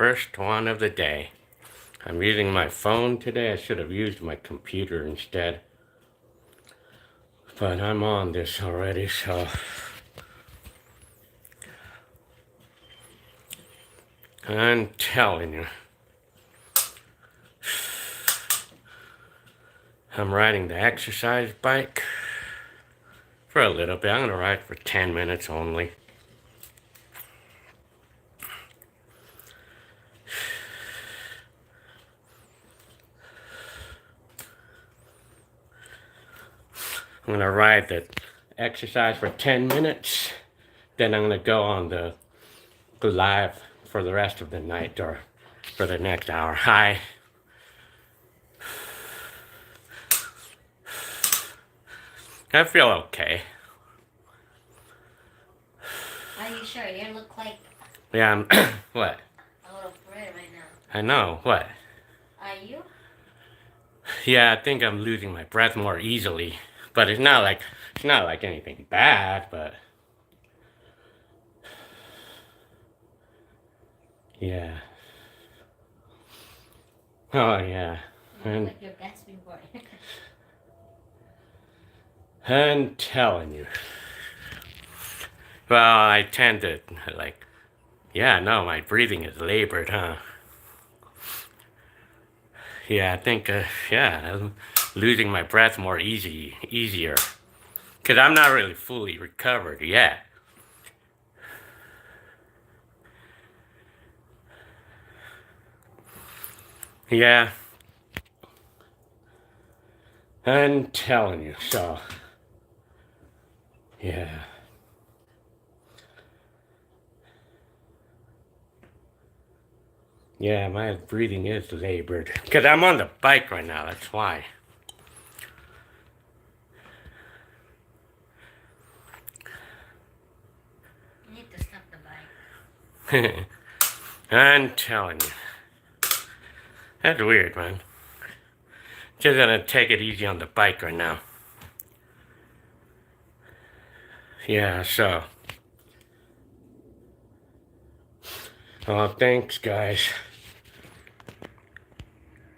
first one of the day. I'm using my phone today. I should have used my computer instead. But I'm on this already, so... I'm telling you. I'm riding the exercise bike for a little bit. I'm going to ride for 10 minutes only. I'm going to ride the exercise for 10 minutes. Then I'm going to go on the live for the rest of the night or for the next hour. Hi. I feel okay. Are you sure? You look like... Yeah, I'm... What? A little afraid right now. I know. What? Are you? Yeah, I think I'm losing my breath more easily. But it's not like anything bad, but... Yeah. Oh, yeah. You look like you're gasping for it. I'm telling you. Well, I tend to, like... Yeah, no, my breathing is labored, huh? Yeah, I think, yeah, I'm losing my breath more easier. Because I'm not really fully recovered yet. Yeah. I'm telling you, so. Yeah. Yeah, my breathing is labored. Because I'm on the bike right now, that's why. You need to stop the bike. I'm telling you. That's weird, man. Just gonna take it easy on the bike right now. Yeah, so. Oh, thanks, guys.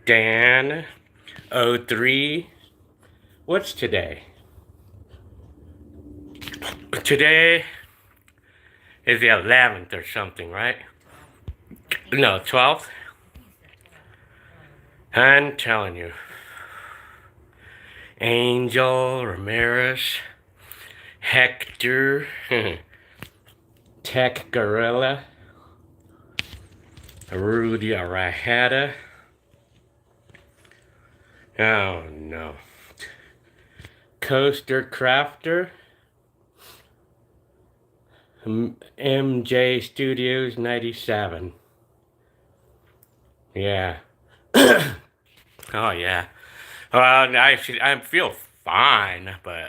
Dan, 03. What's today? Today is the 11th or something, right? No, 12th. I'm telling you. Angel, Ramirez, Hector, Tech Gorilla, Rudy Arahada. Oh no. Coaster Crafter, MJ Studios 97. Yeah. Oh yeah. Well, I feel fine, but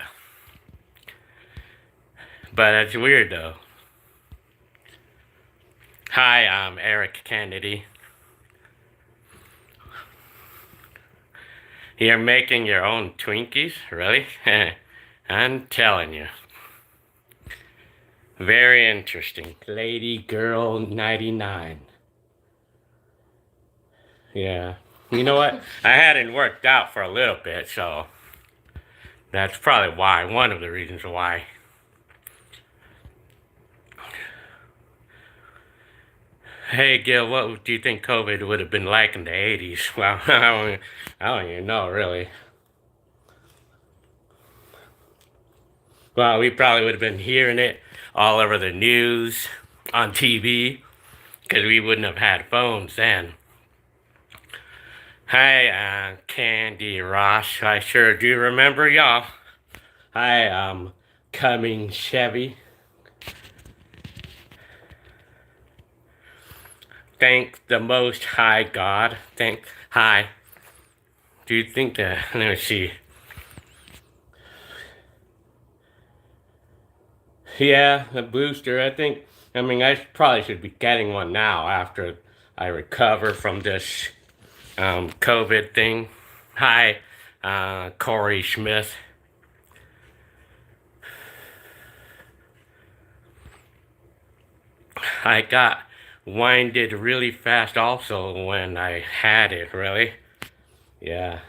it's weird though. Hi, I'm Eric Kennedy. You're making your own Twinkies? Really? I'm telling you. Very interesting. Lady Girl 99. Yeah. You know what? I hadn't worked out for a little bit, so that's probably why. One of the reasons why. Hey Gil, what do you think COVID would have been like in the 80s? Well, I don't even know, really. Well, we probably would have been hearing it all over the news, on TV, because we wouldn't have had phones then. Hi, Candy Ross. I sure do remember y'all. Hi, Cumming Chevy. Thank the Most High God. Hi. Do you think that, let me see. Yeah, the booster, I mean, I probably should be getting one now after I recover from this COVID thing. Hi, Corey Smith. I got winded really fast also when I had it, really. Yeah.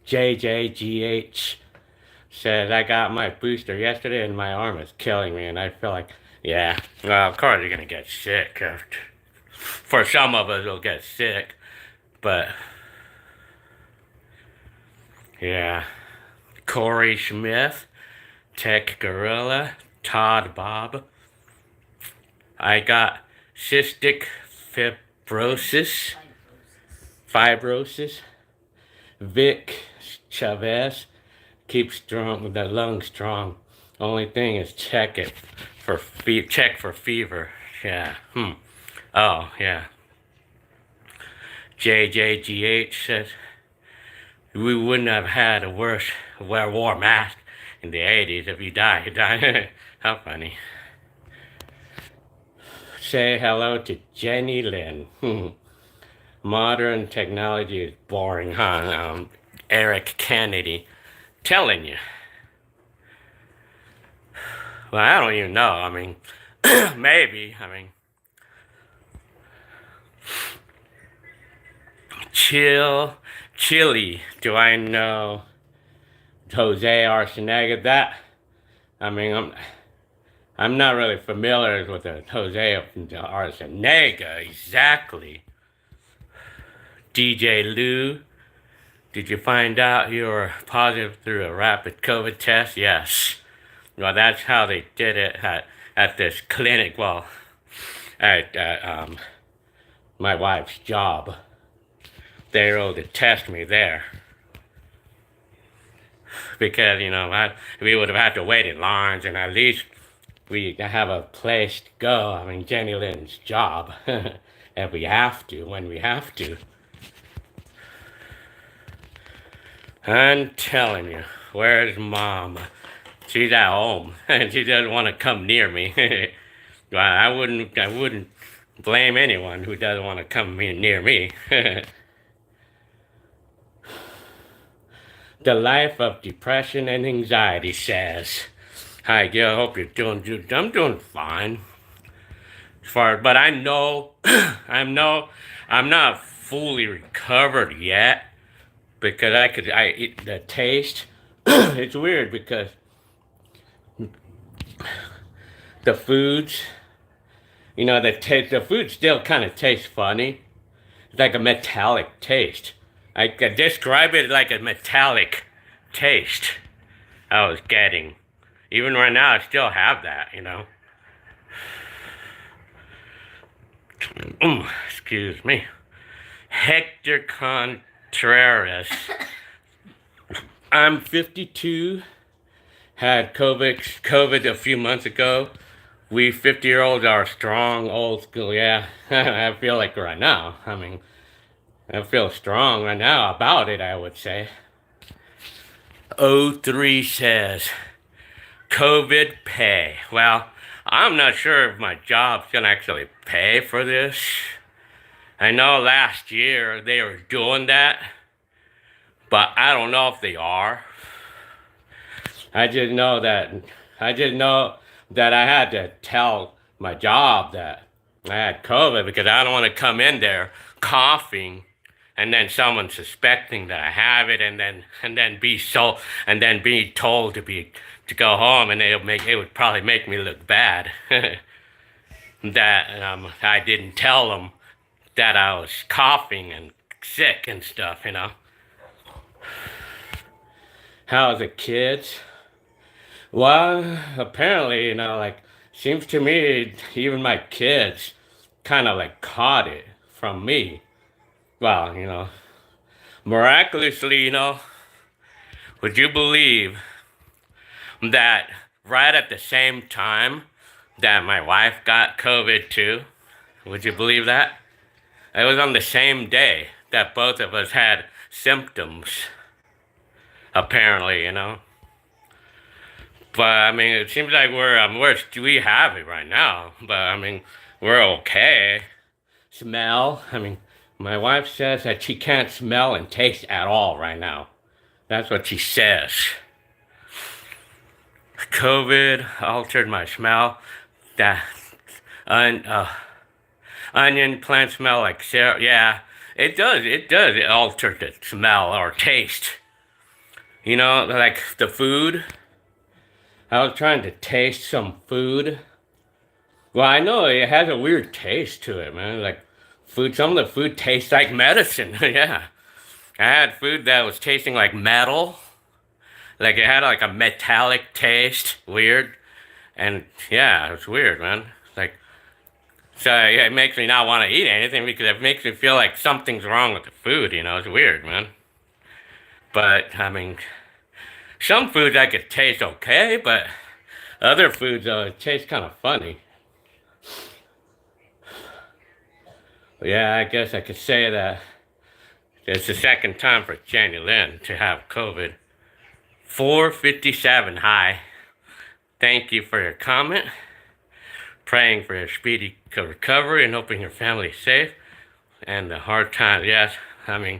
JJGH says, I got my booster yesterday and my arm is killing me, and I feel like, yeah, well, of course you're gonna get sick. For some of us, we'll get sick, but yeah. Corey Smith, Tech Gorilla, Todd Bob. I got cystic fibrosis. Vic Chavez, keep strong, the lungs strong. Only thing is check for fever. Yeah. Oh yeah. JJGH says we wouldn't have had a worse war mask in the 80s if you died. You died. How funny. Say hello to Jenny Lynn. Modern technology is boring, huh? Eric Kennedy telling you. Well, I don't even know. I mean, maybe. I mean, Chili. Do I know Jose Arcenega? That, I mean, I'm not really familiar with the Jose Arcenega exactly. DJ Lou, did you find out you were positive through a rapid COVID test? Yes. Well, that's how they did it at this clinic. Well, at my wife's job. They were able to test me there. Because, we would have had to wait in lines, and at least we have a place to go. I mean, Jenny Lynn's job. If we have to, when we have to. I'm telling you, where's Mom? She's at home, and she doesn't want to come near me. Well, I wouldn't blame anyone who doesn't want to come near me. The life of depression and anxiety says, "Hi, Gil. Hope you're doing good. I'm doing fine. But I know, I'm not fully recovered yet because the taste. It's weird because the foods, the food still kind of tastes funny. It's like a metallic taste. I could describe it like a metallic taste I was getting. Even right now, I still have that, Excuse me. Hector Contreras. I'm 52. Had COVID a few months ago. We 50-year-olds are strong, old school, yeah. I feel like right now. I mean, I feel strong right now about it, I would say. O3 says, COVID pay. Well, I'm not sure if my job's gonna actually pay for this. I know last year they were doing that, but I don't know if they are. I just know that I had to tell my job that I had COVID because I don't want to come in there coughing and then someone suspecting that I have it and then be told to go home, and it would probably make me look bad. That I didn't tell them that I was coughing and sick and stuff, How's the kids? Well, apparently, seems to me even my kids kind of caught it from me. Well, miraculously, would you believe that right at the same time that my wife got COVID too? Would you believe that? It was on the same day that both of us had symptoms, apparently, But, I mean, it seems like we have it right now, but, I mean, we're okay. Smell, my wife says that she can't smell and taste at all right now. That's what she says. COVID altered my smell. That un, uh, onion plant smell like syrup. Yeah, it does. It does. It altered the smell or taste. You know, like the food. I was trying to taste some food. Well, I know it has a weird taste to it, man. Like food, some of the food tastes like medicine. Yeah. I had food that was tasting like metal. Like it had like a metallic taste. Weird. And yeah, it was weird, man. Like, so yeah, it makes me not want to eat anything because it makes me feel like something's wrong with the food, you know? It's weird, man. But, I mean, some foods I could taste okay, but other foods, taste kind of funny. Yeah, I guess I could say that it's the second time for Jenny Lynn to have COVID. 457 high. Thank you for your comment. Praying for your speedy recovery and hoping your family is safe. And the hard times, yes. I mean,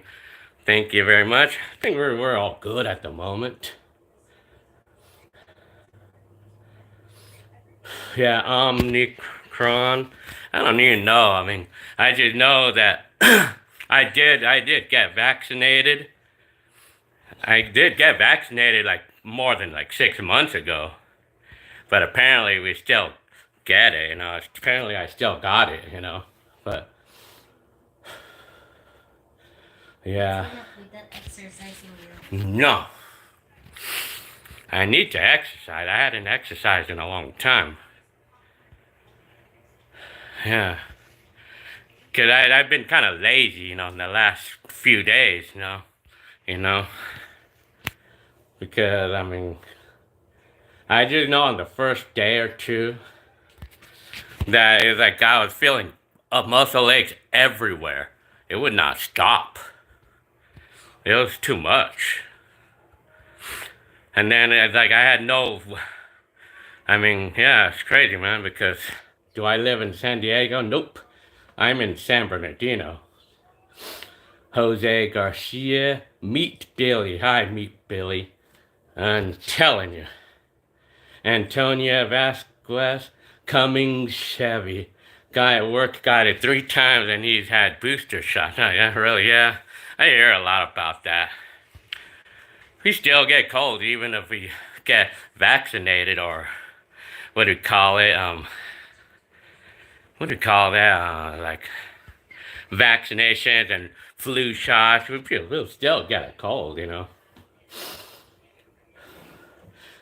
thank you very much. I think we're all good at the moment. Yeah, Omnicron. I don't even know. I mean, I just know that I did get vaccinated. I did get vaccinated like more than like 6 months ago. But apparently we still get it, you know. Apparently I still got it, you know. But So yeah, not with that exercising no. I need to exercise. I hadn't exercised in a long time. Yeah. Because I've been kind of lazy, you know, in the last few days, you know. You know? Because, I mean, I just know on the first day or two that it's like I was feeling muscle aches everywhere. It would not stop. It was too much. And then it's like I had no. I mean, yeah, it's crazy, man, because do I live in San Diego? Nope. I'm in San Bernardino. Jose Garcia, Meet Billy. Hi, Meet Billy. I'm telling you. Antonia Vasquez, Cummings Chevy. Guy at work got it 3 times and he's had booster shots. Oh, yeah, really? Yeah. I hear a lot about that. We still get colds even if we get vaccinated or what do you call it? What do you call that? Like vaccinations and flu shots. We'll still get a cold, you know.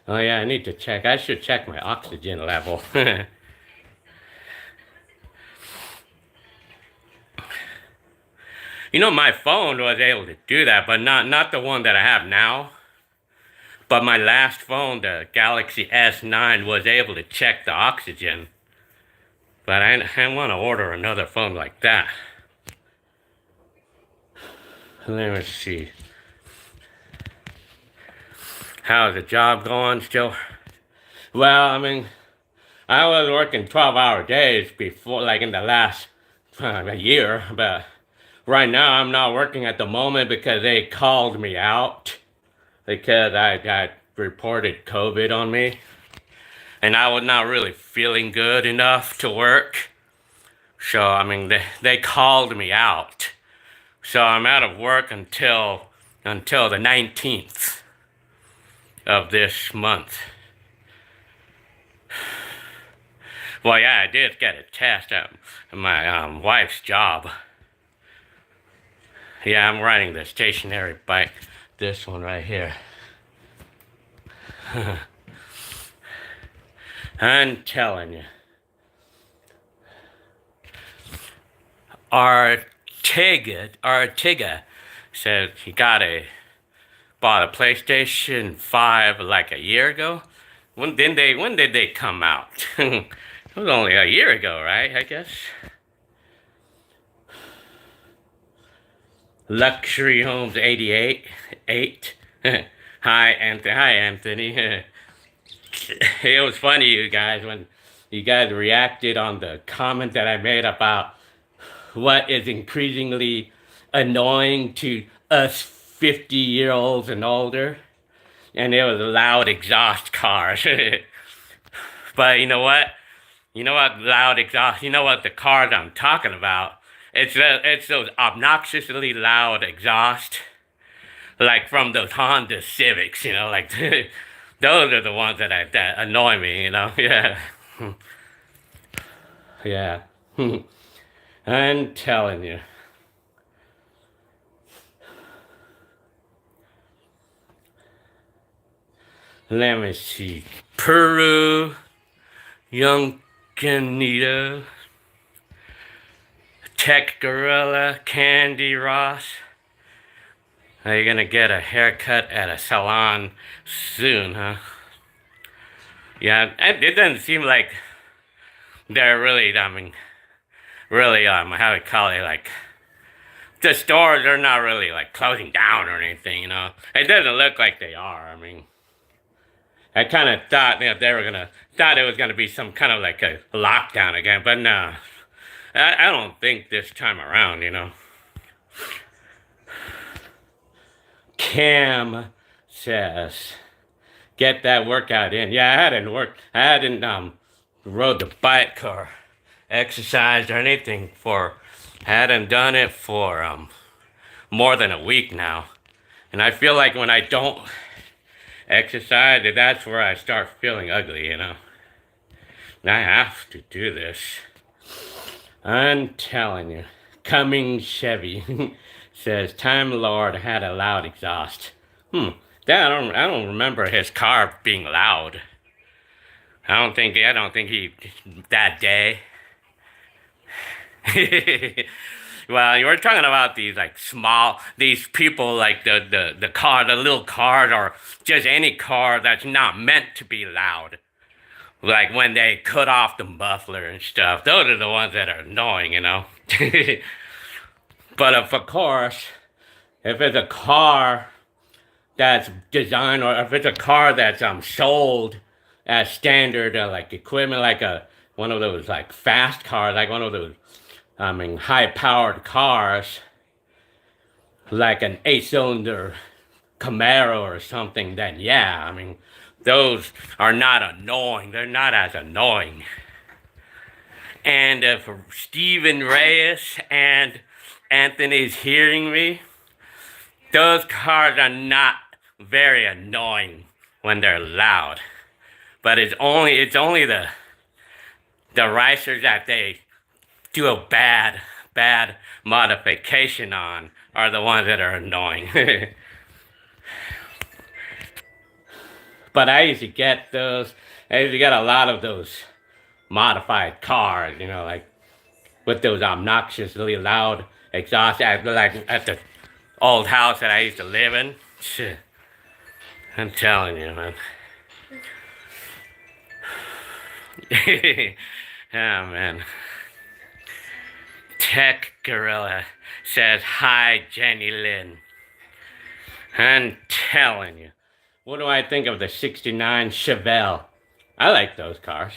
Oh yeah, I need to check. I should check my oxygen level. You know, my phone was able to do that, but not the one that I have now. But my last phone, the Galaxy S9, was able to check the oxygen. But I want to order another phone like that. Let me see. How's the job going still? Well, I mean, I was working 12-hour days before, like in the last a year, but right now I'm not working at the moment because they called me out because I got reported COVID on me. And I was not really feeling good enough to work. So, I mean, they called me out. So I'm out of work until the 19th of this month. Well, yeah, I did get a test at my wife's job. Yeah, I'm riding the stationary bike. This one right here. I'm telling you. Artiga said he bought a PlayStation 5 like a year ago. When did they come out? It was only a year ago, right? I guess. Luxury Homes 88. Hi, Anthony. Hi, Anthony. It was funny, you guys, when you guys reacted on the comment that I made about what is increasingly annoying to us 50-year-olds and older. and it was loud exhaust cars. But you know what? You know what loud exhaust? You know what the cars I'm talking about? It's those obnoxiously loud exhaust, like from those Honda Civics. You know, like those are the ones that annoy me. You know, yeah, yeah. I'm telling you. Let me see. Peru, Young Canita, Tech Gorilla, Candy Ross. Are you gonna get a haircut at a salon soon, huh? Yeah, it doesn't seem like they're really, really, how we call it, like, the stores are not really, like, closing down or anything, you know? It doesn't look like they are, I mean. I kind of thought thought it was gonna be some kind of like a lockdown again, but no. I don't think this time around, you know. Cam says, get that workout in. Yeah, I hadn't rode the bike or exercised or anything I hadn't done it for more than a week now. And I feel like when I don't exercise, that's where I start feeling ugly, you know. And I have to do this. I'm telling you. Coming Chevy says, Time Lord had a loud exhaust. I don't remember his car being loud. I don't think he that day. Well, you were talking about these like these people like the little cars, or just any car that's not meant to be loud. Like when they cut off the muffler and stuff. Those are the ones that are annoying, you know. But of course, if it's a car that's designed, or if it's a car that's sold as standard like equipment, like one of those like fast cars, like one of those high-powered cars, like an 8-cylinder Camaro or something, then yeah, I mean, those are not annoying. They're not as annoying. And if Stephen Reyes and Anthony's hearing me, those cars are not very annoying when they're loud. But it's only the racers that they do a bad modification on are the ones that are annoying. But I used to get a lot of those modified cars, you know, like with those obnoxiously loud exhaust, like at the old house that I used to live in. Shit. I'm telling you, man. Yeah, man. Tech Gorilla says, hi, Jenny Lynn. I'm telling you. What do I think of the 69 Chevelle? I like those cars.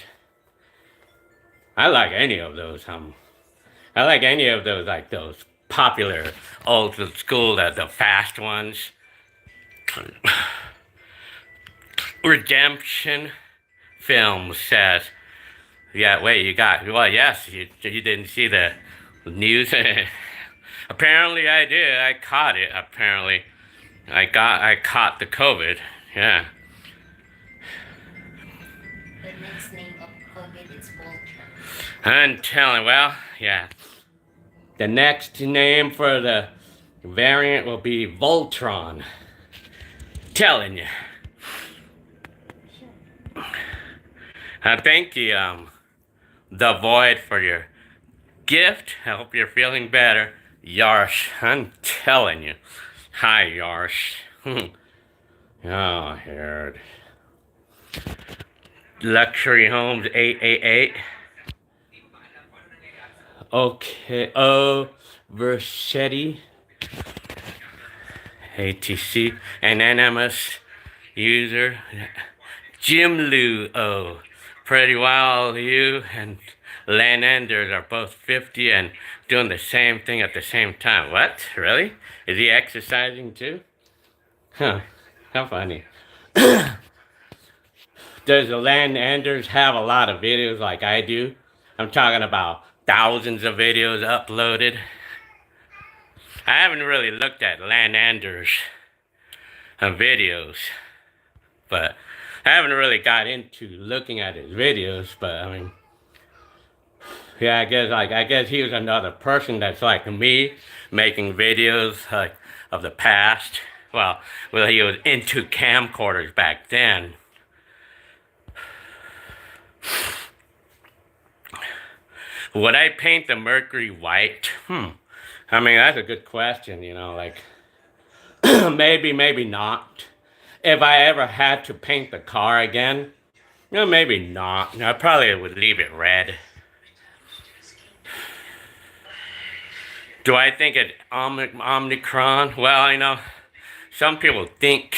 I like any of those, I like any of those, like those popular old school, the fast ones. Redemption Film says, yeah, wait, well, yes, you didn't see the news? Apparently I did. I caught it, apparently. I caught the COVID, yeah. The next name of COVID is Voltron. I'm telling, well, yeah. The next name for the variant will be Voltron. Telling you. Thank you, The Void, for your gift. I hope you're feeling better. Yarsh, I'm telling you. Hi, Yarsh. Oh, heard. Luxury Homes 888. Okay, Versetti. ATC. Anonymous user. Jim Lou O. Pretty Wild You and Len Enders are both 50 and doing the same thing at the same time. What? Really? Is he exercising too? Huh. How funny. Does the Landers have a lot of videos like I do? I'm talking about thousands of videos uploaded. I haven't really looked at Landers' videos, but I haven't really got into looking at his videos. But I mean, yeah, I guess he was another person that's like me, making videos like of the past. Well, he was into camcorders back then. Would I paint the Mercury white? I mean, that's a good question, like, maybe, maybe not. If I ever had to paint the car again, maybe not. I probably would leave it red. Do I think it's Omicron? Well, some people think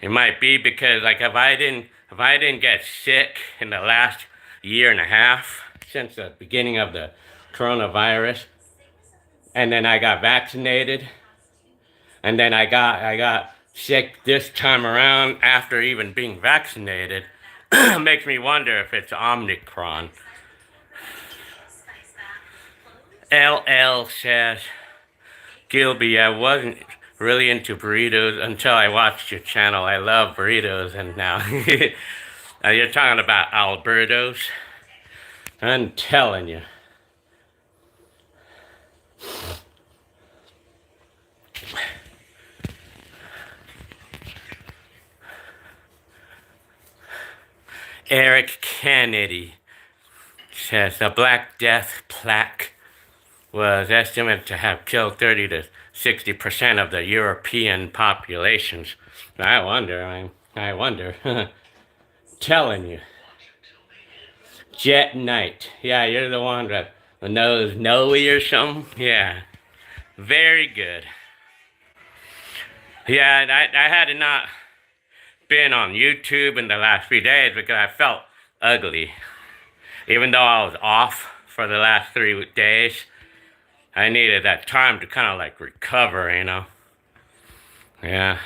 it might be because, like, if I didn't get sick in the last year and a half, since the beginning of the coronavirus, and then I got vaccinated, and then I got sick this time around after even being vaccinated, makes me wonder if it's Omicron. LL says, Gilby, I wasn't really into burritos until I watched your channel. I love burritos, and now you're talking about Alberto's. I'm telling you. Eric Kennedy says the Black Death plaque was estimated to have killed 30 to 60% of the European populations. I wonder. Telling you. Jet Knight. Yeah, you're the one that knows Noe or something. Yeah. Very good. Yeah, I had not been on YouTube in the last few days because I felt ugly. Even though I was off for the last 3 days, I needed that time to kind of like recover, Yeah.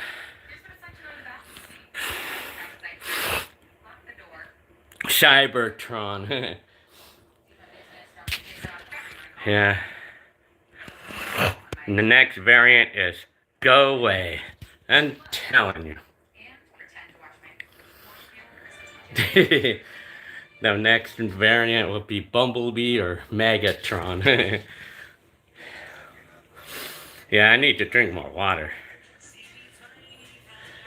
Cybertron. Yeah. And the next variant is Go Away. I'm telling you. The next variant will be Bumblebee or Megatron. Yeah, I need to drink more water.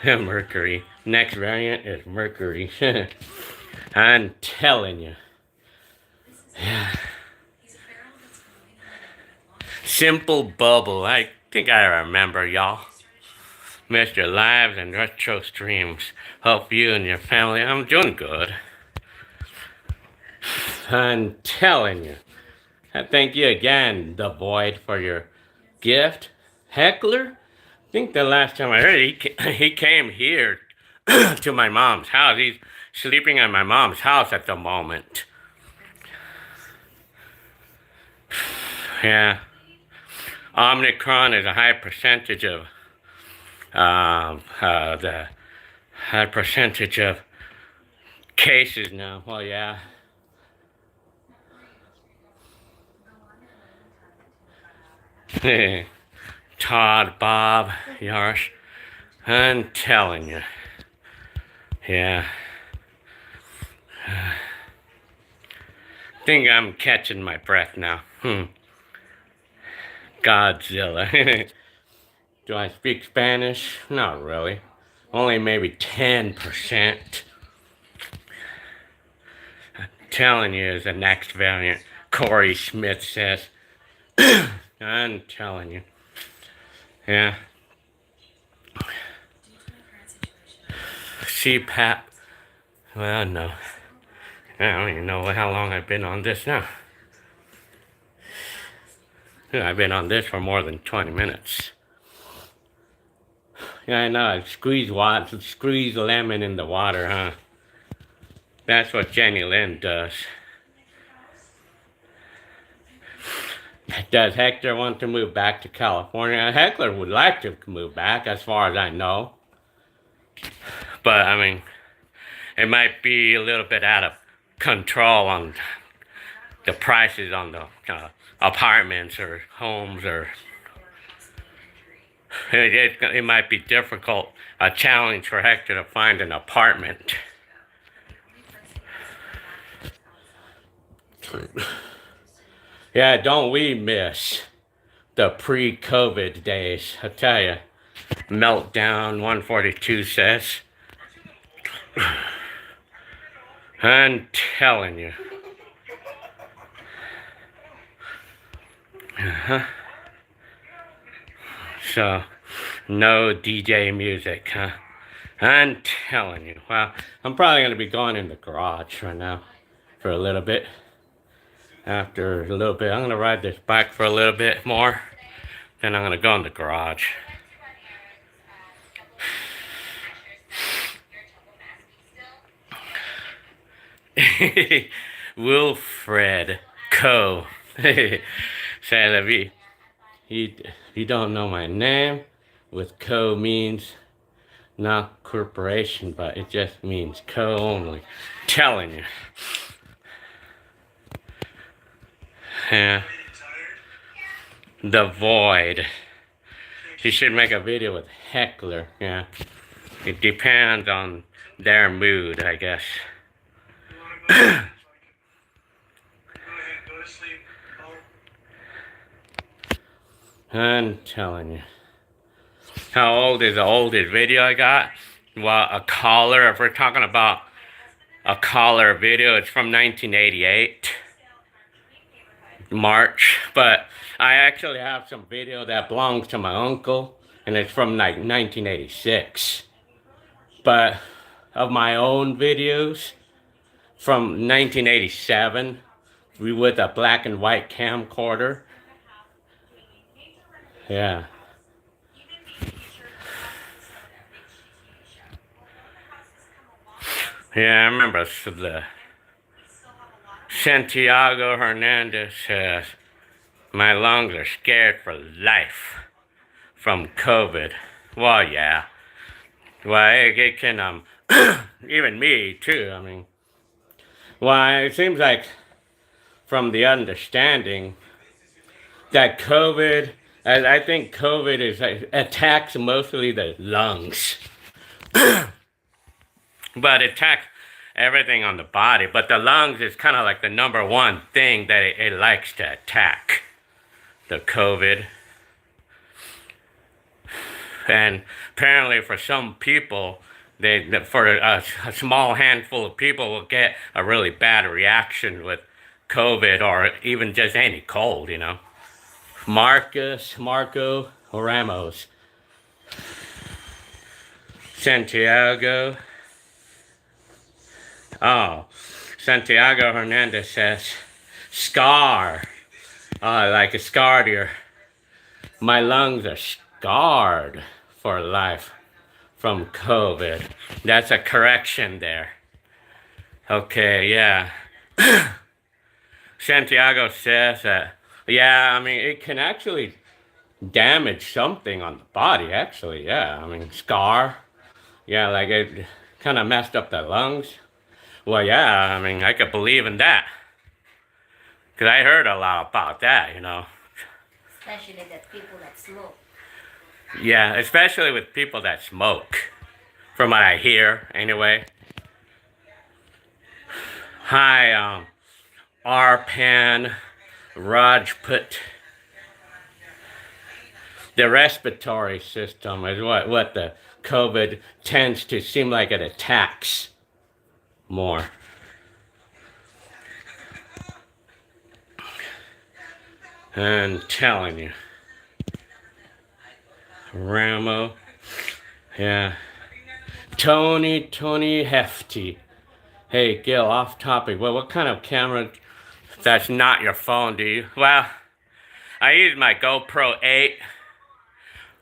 Mercury. Next variant is Mercury. I'm telling you. Yeah. Simple Bubble. I think I remember y'all. Missed your lives and retro streams. Hope you and your family. I'm doing good. I'm telling you. I thank you again, The Void, for your gift. Heckler? I think the last time I heard he came here to my mom's house. He's sleeping at my mom's house at the moment. Yeah. Omicron is a high percentage of the high percentage of cases now. Well, yeah. Todd, Bob, Yarsh, I'm telling you. Yeah. I think I'm catching my breath now. Godzilla. Do I speak Spanish? Not really. Only maybe 10%. I'm telling you is the next variant. Corey Smith says. I'm telling you. Yeah. CPAP. Well, no. I don't even know how long I've been on this now. Yeah, I've been on this for more than 20 minutes. Yeah, I know. I squeeze lemon in the water, huh? That's what Jenny Lynn does. Does Hector want to move back to California? Hector would like to move back, as far as I know. But I mean, it might be a little bit out of control on the prices on the apartments or homes, or it might be difficult, a challenge for Hector to find an apartment. Yeah, don't we miss the pre-COVID days? I tell you, Meltdown 142 says. I'm telling you. So, no DJ music, huh? I'm telling you. Well, I'm probably going to be going in the garage right now for a little bit. After a little bit, I'm going to ride this bike for a little bit more. Then I'm going to go in the garage. Wilfred Co. Said if you don't know my name, with Co means not corporation, but it just means Co only. Telling you. Yeah. The Void. He should make a video with Heckler. Yeah. It depends on their mood, I guess. I'm telling you. How old is the oldest video I got? Well, a collar. If we're talking about a collar video, it's from 1988. March. But I actually have some video that belongs to my uncle, and it's from like 1986. But of my own videos, from 1987, with a black and white camcorder. Yeah. Yeah, I remember the Santiago Hernandez says, my lungs are scared for life from COVID. Well, yeah. Well, it can, even me too, I mean. Well, it seems like from the understanding that COVID, I think COVID attacks mostly the lungs. But it attacks everything on the body. But the lungs is kind of like the number one thing that it likes to attack. The COVID. And apparently for some people, for a small handful of people will get a really bad reaction with COVID or even just any cold, you know. Marco Ramos. Santiago. Oh, Santiago Hernandez says, scar. Like a scar to your... My lungs are scarred for life from COVID. That's a correction there. Okay, yeah. Santiago says that, yeah, I mean, it can actually damage something on the body, actually, yeah. I mean, scar. Yeah, like it kind of messed up the lungs. Well, yeah, I mean, I could believe in that. Because I heard a lot about that, you know. Especially the people that smoke. Yeah, especially with people that smoke. From what I hear, anyway. Hi, Arpan Rajput. The respiratory system is what the COVID tends to seem like it attacks more. I'm telling you. Ramo. Yeah. Tony Hefty. Hey, Gil, off topic. Well, what kind of camera that's not your phone do you? Well, I use my GoPro 8.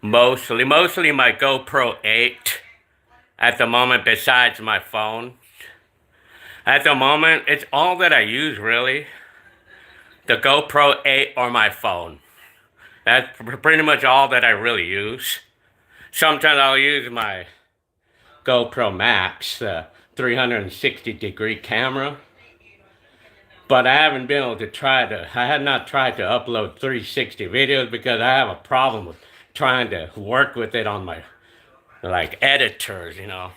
Mostly my GoPro 8 at the moment besides my phone. At the moment, it's all that I use, really. The GoPro 8 or my phone. That's pretty much all that I really use. Sometimes I'll use my GoPro Max, 360-degree camera. But I haven't been able to I had not tried to upload 360 videos because I have a problem with trying to work with it on my, like, editors, you know.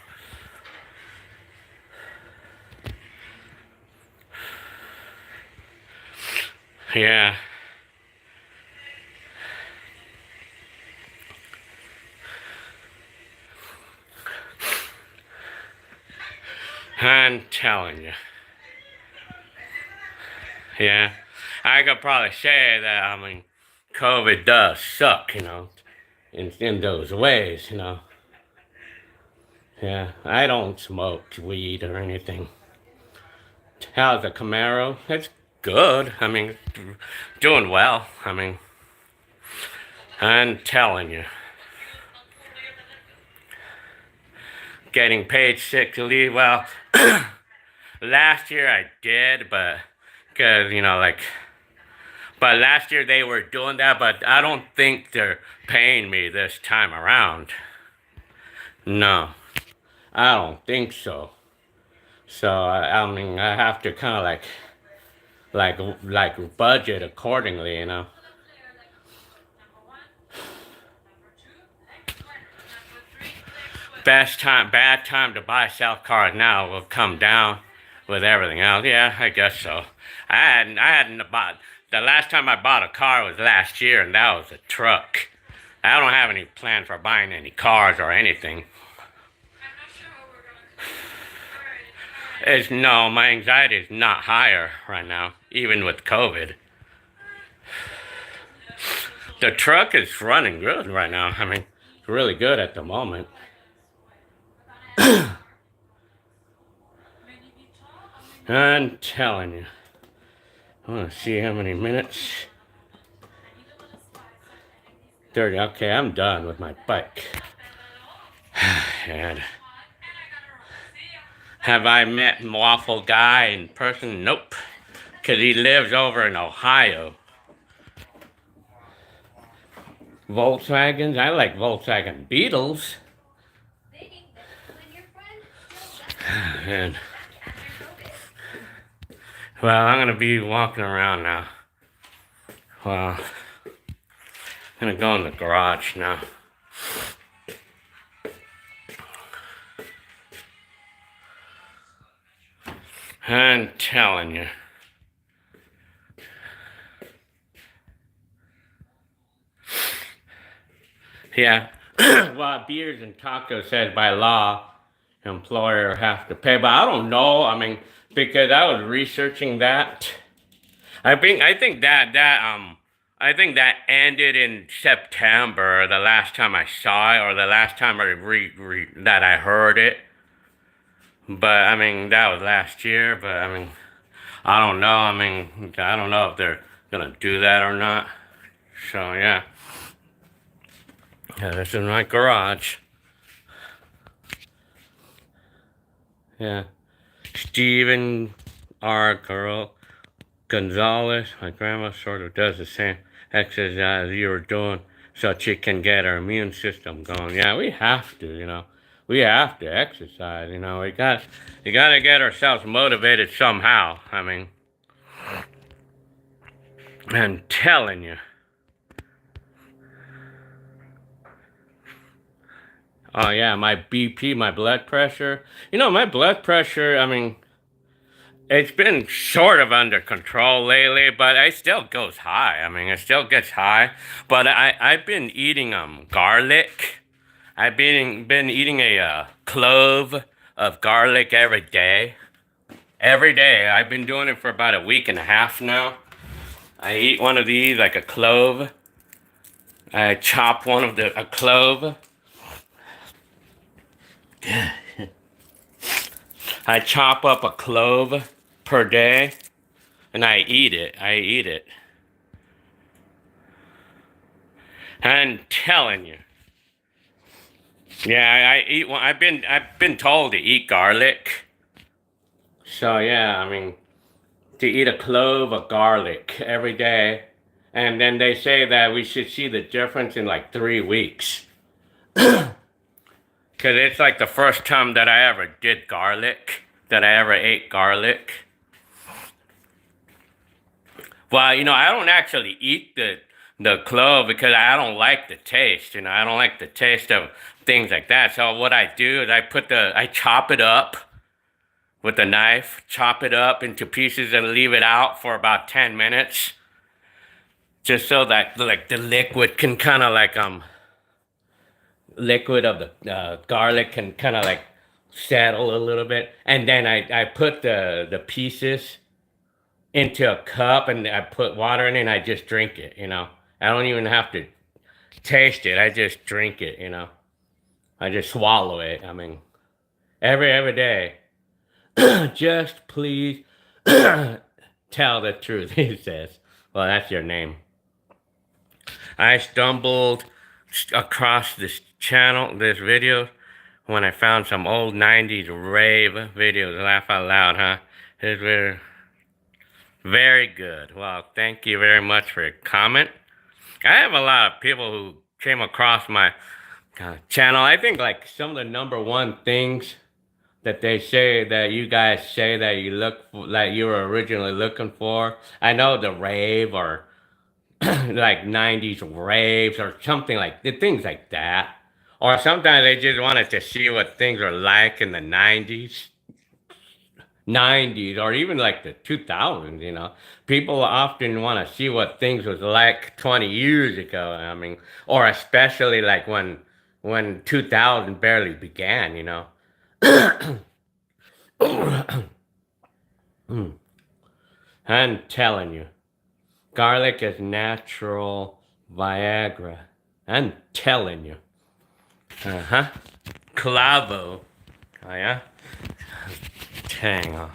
Yeah. I'm telling you. Yeah. I could probably say that, I mean, COVID does suck, you know, in those ways, you know. Yeah. I don't smoke weed or anything. How's the Camaro? It's good. I mean, doing well. I mean, I'm telling you. Getting paid sick leave. Well, last year I did, but, cause, you know, like, but last year they were doing that, but I don't think they're paying me this time around. No, I don't think so. So, I mean, I have to kind of like budget accordingly, you know. Bad time to buy sell cars now will come down with everything else. Yeah, I guess so. I hadn't bought, the last time I bought a car was last year, and that was a truck. I don't have any plan for buying any cars or anything. No, my anxiety is not higher right now, even with COVID. The truck is running good right now. I mean, it's really good at the moment. I'm telling you. I want to see how many minutes. 30. Okay, I'm done with my bike. And have I met Waffle Guy in person? Nope. Because he lives over in Ohio. Volkswagens? I like Volkswagen Beetles. And, well, I'm going to be walking around now. Well, I'm going to go in the garage now. I'm telling you. Yeah. Well, beers and tacos says by law, employer have to pay, but I don't know. I mean, because I was researching that. I think that ended in September. The last time I saw it, or the last time that I heard it. But I mean, that was last year. But I mean, I don't know. I mean, I don't know if they're gonna do that or not. So yeah. Yeah, this is my garage. Yeah. Stephen R. Girl Gonzalez, my grandma sort of does the same exercise you were doing so she can get her immune system going. Yeah, we have to, you know. We have to exercise, you know. We gotta get ourselves motivated somehow. I mean, I'm telling you. Oh yeah, my BP, my blood pressure. You know, my blood pressure, I mean, it's been sort of under control lately, but it still goes high. I mean, it still gets high. But I've been eating garlic. I've been eating a clove of garlic every day. Every day. I've been doing it for about a week and a half now. I eat one of these, like a clove. I chop a clove. I chop up a clove per day, and I eat it. I'm telling you. Yeah, I eat one. I've been told to eat garlic. So yeah, I mean, to eat a clove of garlic every day, and then they say that we should see the difference in like 3 weeks. Because it's like the first time that I ever did garlic, that I ever ate garlic. Well, I don't actually eat the clove because I don't like the taste. I don't like the taste of things like that. So what I do is I chop it up with a knife, chop it up into pieces and leave it out for about 10 minutes. Just so that like the liquid can kind of like liquid of the garlic can kind of like settle a little bit, and then I put the pieces into a cup and I put water in it and I just drink it. I don't even have to taste it. I just drink it. I just swallow it. I mean, every day. Just please tell the truth. He says. Well, that's your name. I stumbled across this video, when I found some old 90s rave videos. Laugh out loud, huh? It's very, very good. Well, thank you very much for your comment. I have a lot of people who came across my channel. I think like some of the number one things that they say that you guys say that you look for, that you were originally looking for. I know the rave or like 90s raves or something like things like that. Or sometimes they just wanted to see what things were like in the 90s or even like the 2000s. People often want to see what things was like 20 years ago. I mean, or especially like when 2000 barely began. I'm telling you. Garlic is natural Viagra. I'm telling you. Uh-huh. Clavo. Oh, yeah? Hang on.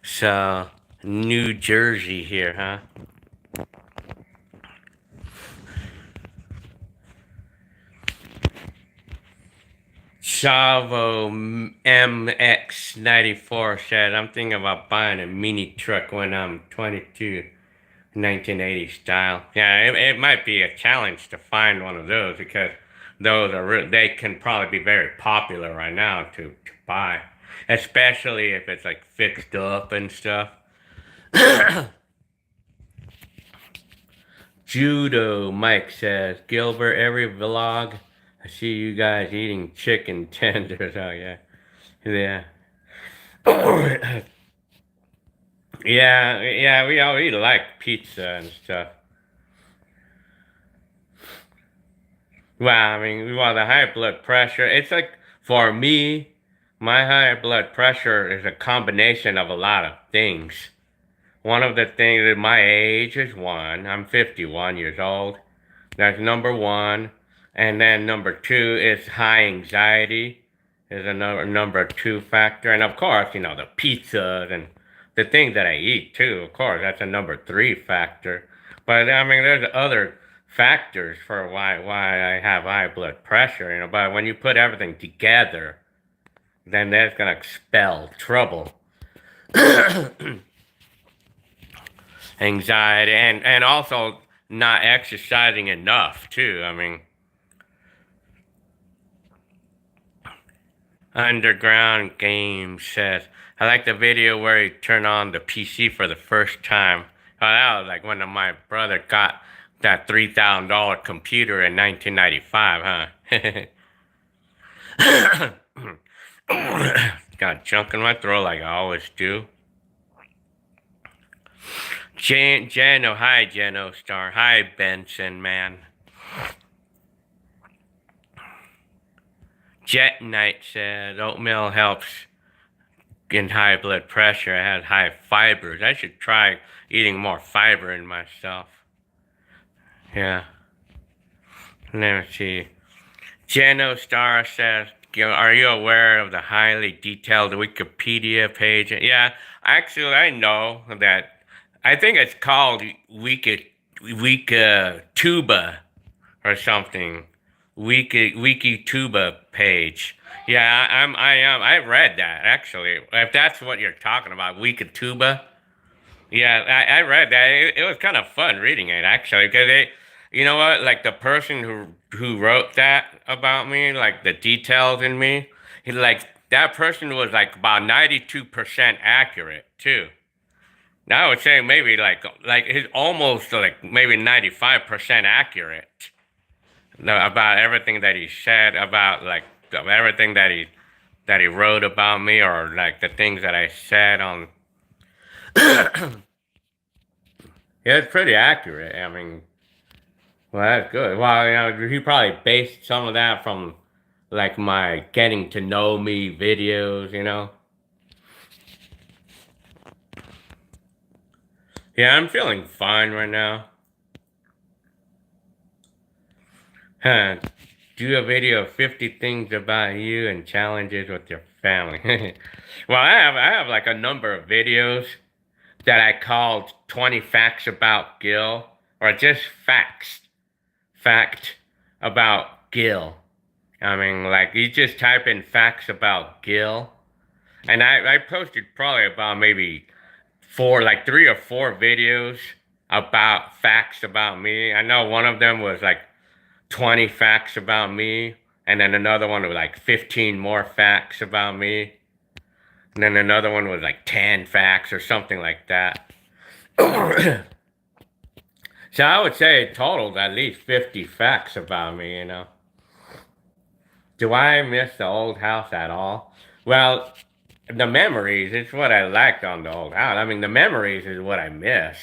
So, New Jersey here, huh? Chavo MX94 said, I'm thinking about buying a mini truck when I'm 22. 1980 style. Yeah, it might be a challenge to find one of those because those they can probably be very popular right now to buy, especially if it's like fixed up and stuff. Judo Mike says, Gilbert, every vlog I see you guys eating chicken tenders. Oh yeah, yeah. Yeah, we all eat like pizza and stuff. Well, I mean, the high blood pressure, it's like, for me, my high blood pressure is a combination of a lot of things. One of the things is my age is one. I'm 51 years old. That's number one. And then number two is high anxiety is another number two factor. And of course, the pizzas and the things that I eat too, of course, that's a number three factor. But I mean, there's other factors for why I have high blood pressure, but when you put everything together, then that's gonna spell trouble. Anxiety and also not exercising enough too. I mean, Underground Game says, I like the video where you turn on the PC for the first time. Oh, that was like when my brother got that $3,000 computer in 1995, huh? Got junk in my throat like I always do. Hi Jano Star. Hi Benson, man. Jet Knight said oatmeal helps in high blood pressure. I had high fibers. I should try eating more fiber in myself. Yeah. Let me see. Jano Star says, are you aware of the highly detailed Wikipedia page? Yeah, actually, I know that. I think it's called Wikituba or something. Wikituba page. Yeah, I read that actually. If that's what you're talking about, Wikituba. Yeah, I read that. It was kind of fun reading it actually because You know what? Like the person who wrote that about me, like the details in me, he like that person was like about 92% accurate too. Now I would say maybe like he's almost like maybe 95% accurate about everything that he said about like everything that he wrote about me or like the things that I said on. Yeah, it's pretty accurate. I mean, well, that's good. Well, he probably based some of that from like my getting to know me videos. Yeah, I'm feeling fine right now. Huh. Do a video of 50 things about you and challenges with your family. Well, I have like a number of videos that I called 20 facts about Gil or just facts. Fact about Gil. I mean, like you just type in facts about Gil, and I posted probably about maybe like 3 or 4 videos about facts about me. I know one of them was like 20 facts about me, and then another one was like 15 more facts about me, and then another one was like 10 facts or something like that. So I would say it totaled at least 50 facts about me. Do I miss the old house at all? Well, the memories is what I liked on the old house. I mean, the memories is what I miss.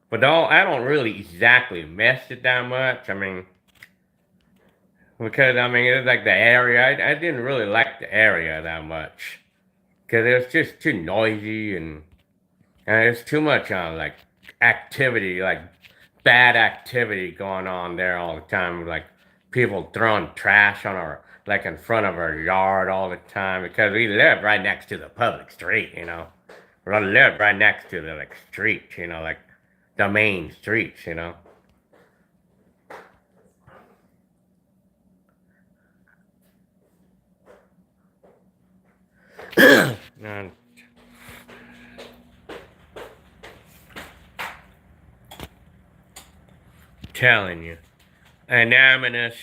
But I don't really exactly miss it that much. I mean, because I mean, it's like the area. I didn't really like the area that much because it was just too noisy and there's too much like activity, like bad activity going on there all the time. Like people throwing trash on our like in front of our yard all the time because we live right next to the public street. We live right next to the like street, like the main streets. I'm telling you. Anonymous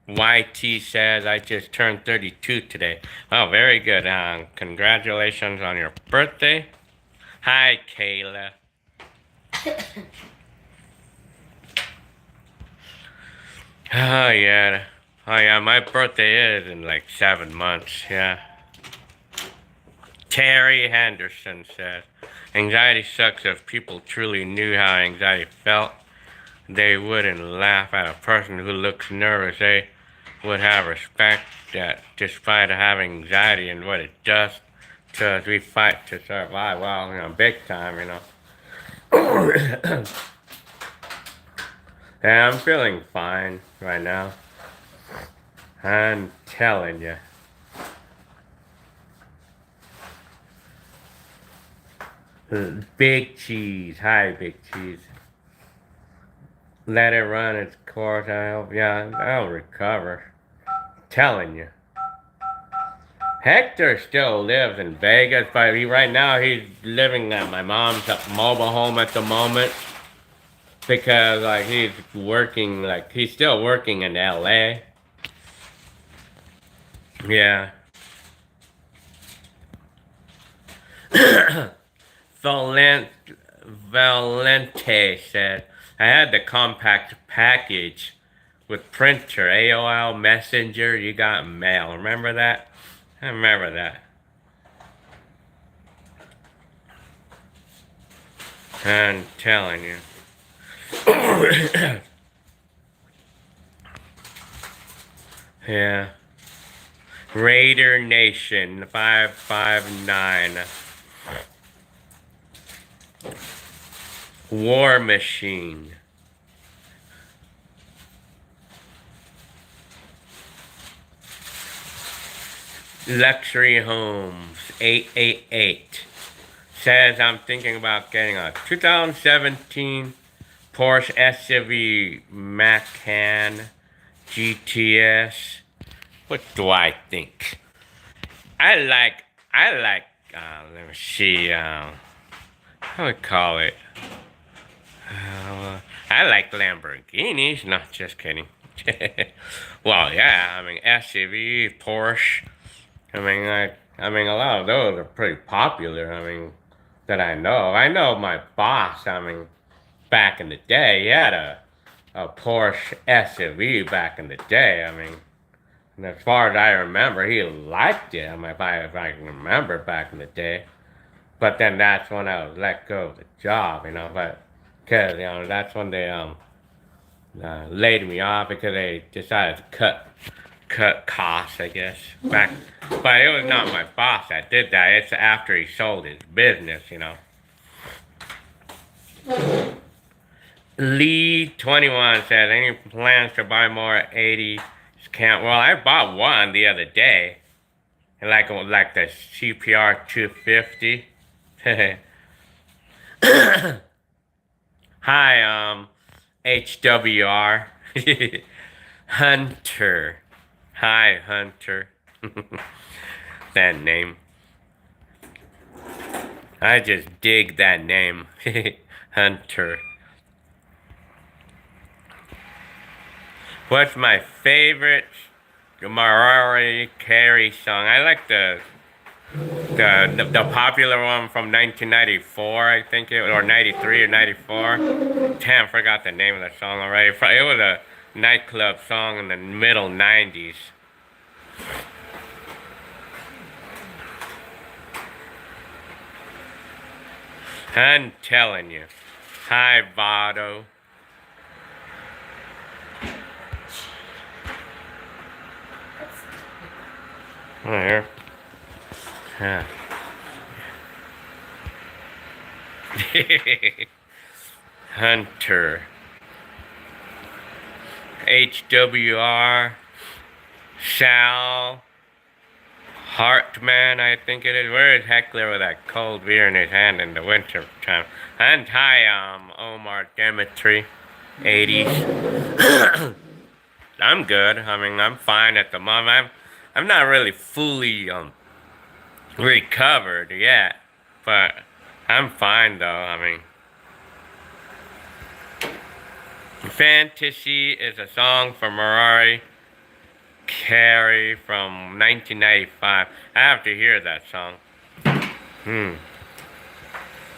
YT says I just turned 32 today. Oh, very good. Congratulations on your birthday. Hi, Kayla. Oh yeah. Oh yeah, my birthday is in like 7 months. Yeah. Terry Henderson says, anxiety sucks. If people truly knew how anxiety felt, they wouldn't laugh at a person who looks nervous. They would have respect that despite having anxiety and what it does to us, we fight to survive. Well, big time. Yeah, I'm feeling fine right now. I'm telling you. Big Cheese. Hi, Big Cheese. Let it run its course. I hope. Yeah, I'll recover. Telling you. Hector still lives in Vegas, but right now he's living at my mom's mobile home at the moment because like he's working, like he's still working in LA. Yeah. Valente, Valente said, I had the compact package with printer, AOL Messenger, you got mail. Remember that? I remember that. I'm telling you. Yeah. Raider Nation 559. War Machine. Luxury Homes 888 says I'm thinking about getting a 2017 Porsche SUV Macan GTS. What do I think? I like, let me see, how do I call it? I like Lamborghinis. No, just kidding. Well, yeah, I mean SUV, Porsche. I mean, a lot of those are pretty popular. I mean, that I know. I know my boss. I mean, back in the day, he had a Porsche SUV back in the day. I mean, and as far as I remember, he liked it. I mean, if I can remember back in the day. But then that's when I was let go of the job, But because that's when they laid me off because they decided to cut costs, I guess. But it was not my boss that did that. It's after he sold his business. Lee 21 says, any plans to buy more 80s camp? Well, I bought one the other day, like the CPR 250. Hi, HWR. Hunter. Hi, Hunter. That name. I just dig that name. Hunter. What's my favorite Mariah Carey song? I like the popular one from 1994, I think or 93 or 94. Damn, forgot the name of the song already. It was a nightclub song in the middle 90s. I'm telling you. Hi, Vado. Here. Yeah. Hunter. HWR. Sal. Hartman, I think it is. Where is Heckler with that cold beer in his hand in the winter time? And hi, Omar Demetri. 80s. I'm good. I mean, I'm fine at the moment. I'm not really fully recovered yet, but I'm fine though. I mean, Fantasy is a song from Mariah Carey from 1995. I have to hear that song.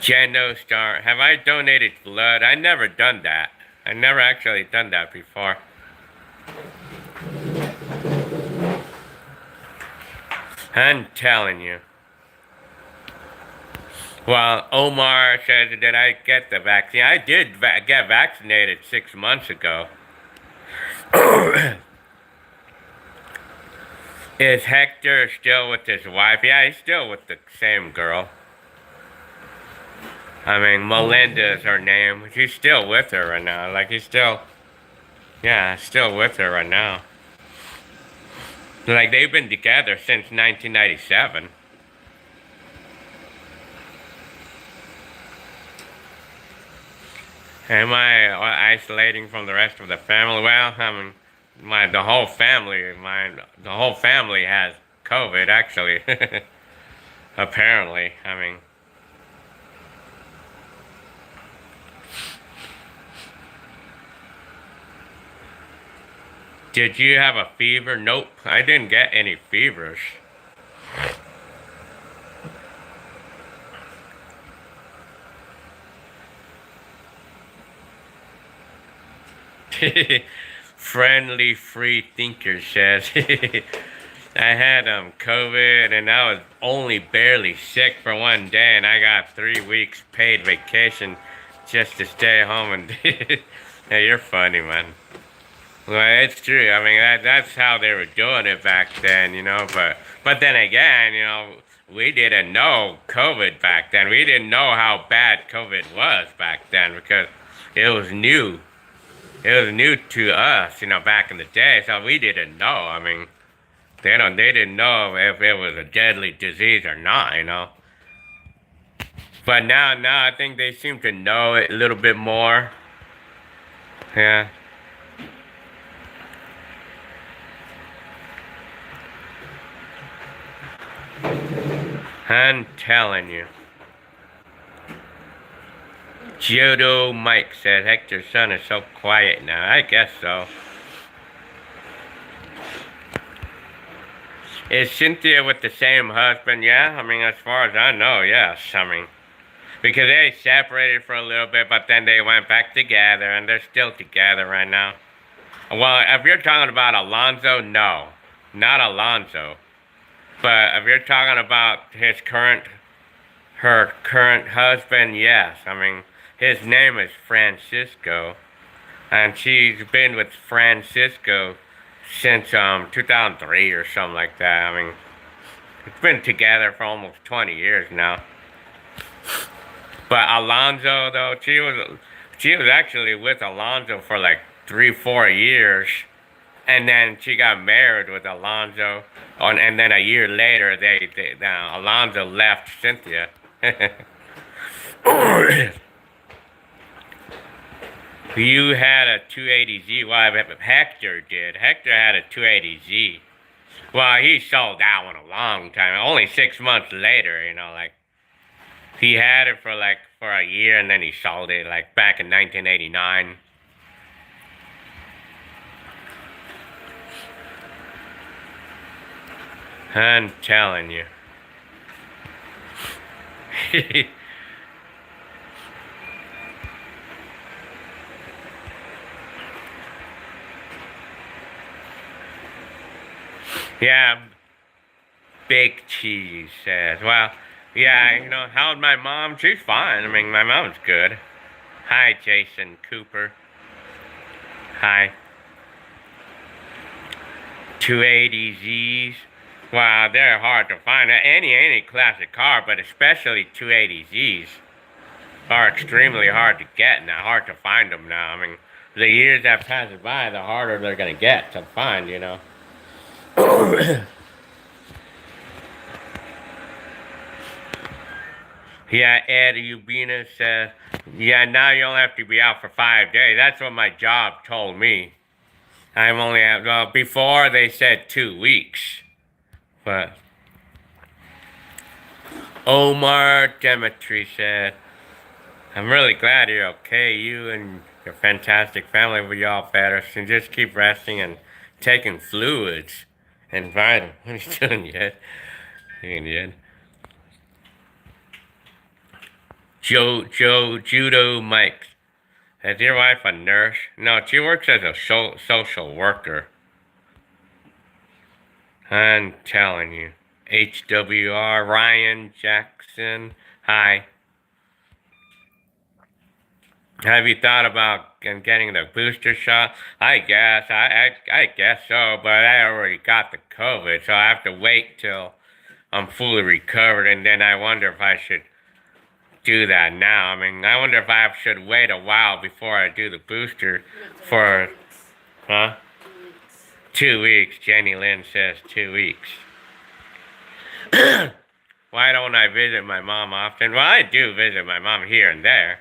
Geno Star. Have I donated blood? I never done that. I never actually done that before. I'm telling you. Well, Omar says, did I get the vaccine? I did get vaccinated 6 months ago. Is Hector still with his wife? Yeah, he's still with the same girl. I mean, Melinda is her name. He's still with her right now. Like, still with her right now. Like, they've been together since 1997. Am I isolating from the rest of the family? Well, I mean, the whole family has COVID, actually. Apparently, I mean. Did you have a fever? Nope, I didn't get any fevers. Friendly free thinker says, I had COVID and I was only barely sick for one day and I got 3 weeks paid vacation just to stay home and hey, you're funny, man. Well, it's true. I mean, that's how they were doing it back then, But then again, we didn't know COVID back then. We didn't know how bad COVID was back then because it was new. It was new to us, back in the day, so we didn't know. I mean, they didn't know if it was a deadly disease or not. But now I think they seem to know it a little bit more. Yeah. I'm telling you. Judo Mike said Hector's son is so quiet now. I guess so. Is Cynthia with the same husband? Yeah, I mean, as far as I know, yes. I mean, because they separated for a little bit, but then they went back together, and they're still together right now. Well, if you're talking about Alonzo, no. Not Alonzo. But if you're talking about her current husband, yes. I mean, his name is Francisco, and she's been with Francisco since 2003 or something like that. I mean, it's been together for almost 20 years now. But Alonzo, though, she was actually with Alonzo for like 3-4 years, and then she got married with Alonzo, and then a year later, Alonzo left Cynthia. You had a 280Z. Well, Hector did. Hector had a 280Z. Well, he sold that one a long time. Only 6 months later, like he had it for a year, and then he sold it like back in 1989. I'm telling you. Yeah, Big Cheese says, well, yeah, how's my mom? She's fine. I mean, my mom's good. Hi, Jason Cooper. Hi. 280Zs. Wow, they're hard to find. Any classic car, but especially 280Zs are extremely hard to get now, hard to find them now. I mean, the years that pass by, the harder they're going to get to find, Yeah, Ed Ubina says, yeah, now you only have to be out for 5 days. That's what my job told me. I'm only out, well, before they said 2 weeks. But Omar Demetri said, I'm really glad you're okay. You and your fantastic family will be all better. So just keep resting and taking fluids and vitamins. What are you doing yet? Doing yet? Judo Mike. Is your wife a nurse? No, she works as a social worker. I'm telling you. HWR Ryan Jackson. Hi. Have you thought about getting the booster shot? I guess. I guess so, but I already got the COVID, so I have to wait till I'm fully recovered, and then I wonder if I should do that now. I mean, I wonder if I should wait a while before I do the booster for, huh? 2 weeks. Jenny Lynn says 2 weeks. Why don't I visit my mom often? Well, I do visit my mom here and there.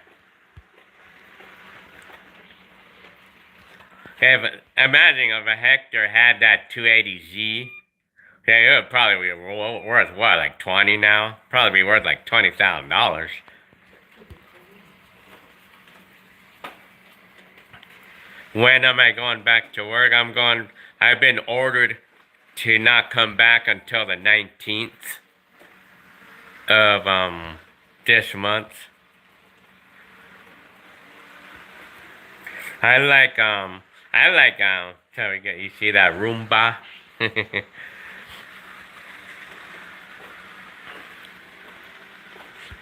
Imagine if a Hector had that 280Z. Yeah, it would probably be worth what, like 20 now? Probably be worth like $20,000. When am I going back to work? I've been ordered to not come back until the 19th of this month. I like you see that Roomba?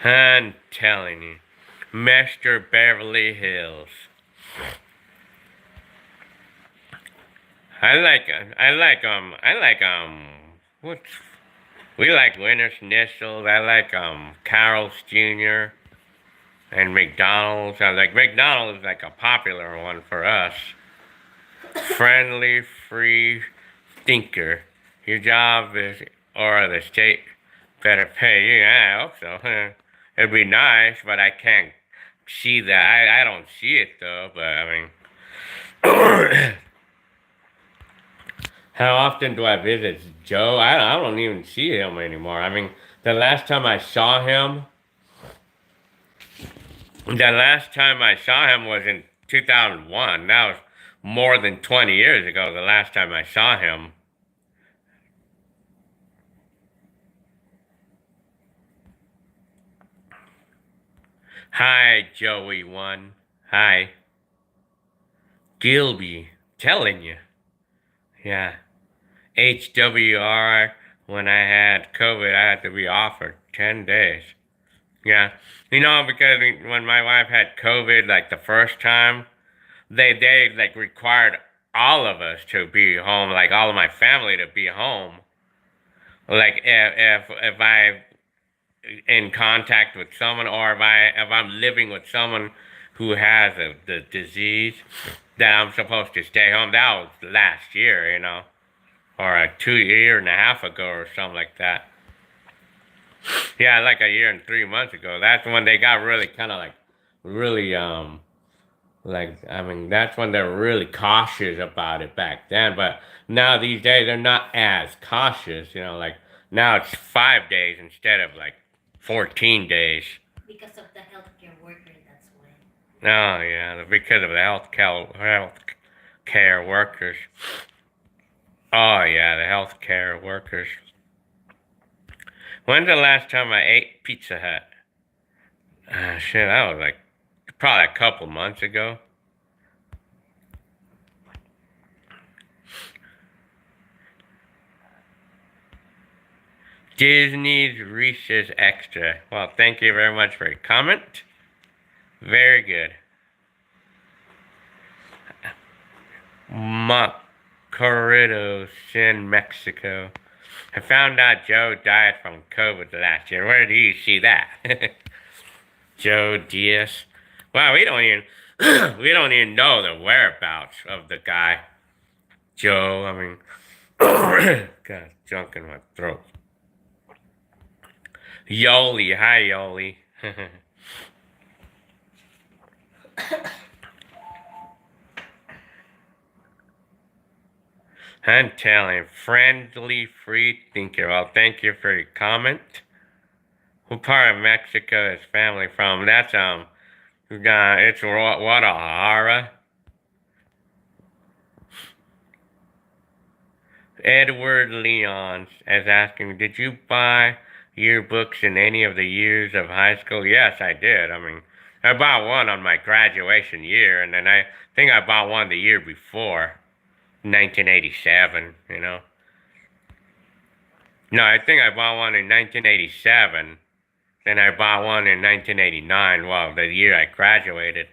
I'm telling you, Mr. Beverly Hills. We like Winter Schnitzels. I like Carl's Jr. and McDonald's. McDonald's is like a popular one for us. Friendly, free thinker. Your job is, or the state better pay you. I hope so. It'd be nice, but I can't see that. I don't see it though, but I mean. How often do I visit Joe? I don't even see him anymore. I mean, the last time I saw him The last time I saw him was in 2001. That was more than 20 years ago, the last time I saw him. Hi, Joey One. Hi. Gilby. Telling you. Yeah. HWR. When I had COVID, I had to be off for 10 days. Yeah. Because when my wife had COVID, like the first time, they like required all of us to be home, like all of my family to be home. Like if I in contact with someone, or if I'm living with someone who has the disease, that I'm supposed to stay home. That was last year, or a 2 year and a half ago or something like that. Yeah, like a year and 3 months ago. That's when they got really kind of like really that's when they're really cautious about it back then. But now these days they're not as cautious. Like now it's 5 days instead of like 14 days. Because of the healthcare worker, that's why. Oh yeah, because of the health care workers. Oh yeah, the healthcare workers. When's the last time I ate Pizza Hut? Shit, that was like probably a couple months ago. Disney's Reese's Extra. Well, thank you very much for your comment. Very good. Macorritos in Mexico. I found out Joe died from COVID last year. Where do you see that? Joe Diaz. Wow, we don't even we don't even know the whereabouts of the guy. Joe, got junk in my throat. Yoli, hi Yoli. I'm telling, friendly free thinker. Well, thank you for your comment. What part of Mexico is family from? That's it's Guadalajara. Edward Leon is asking, did you buy yearbooks in any of the years of high school? Yes, I did. I bought one on my graduation year, and then I think I bought one the year before, 1987, No, I think I bought one in 1987. Then I bought one in 1989, well, the year I graduated.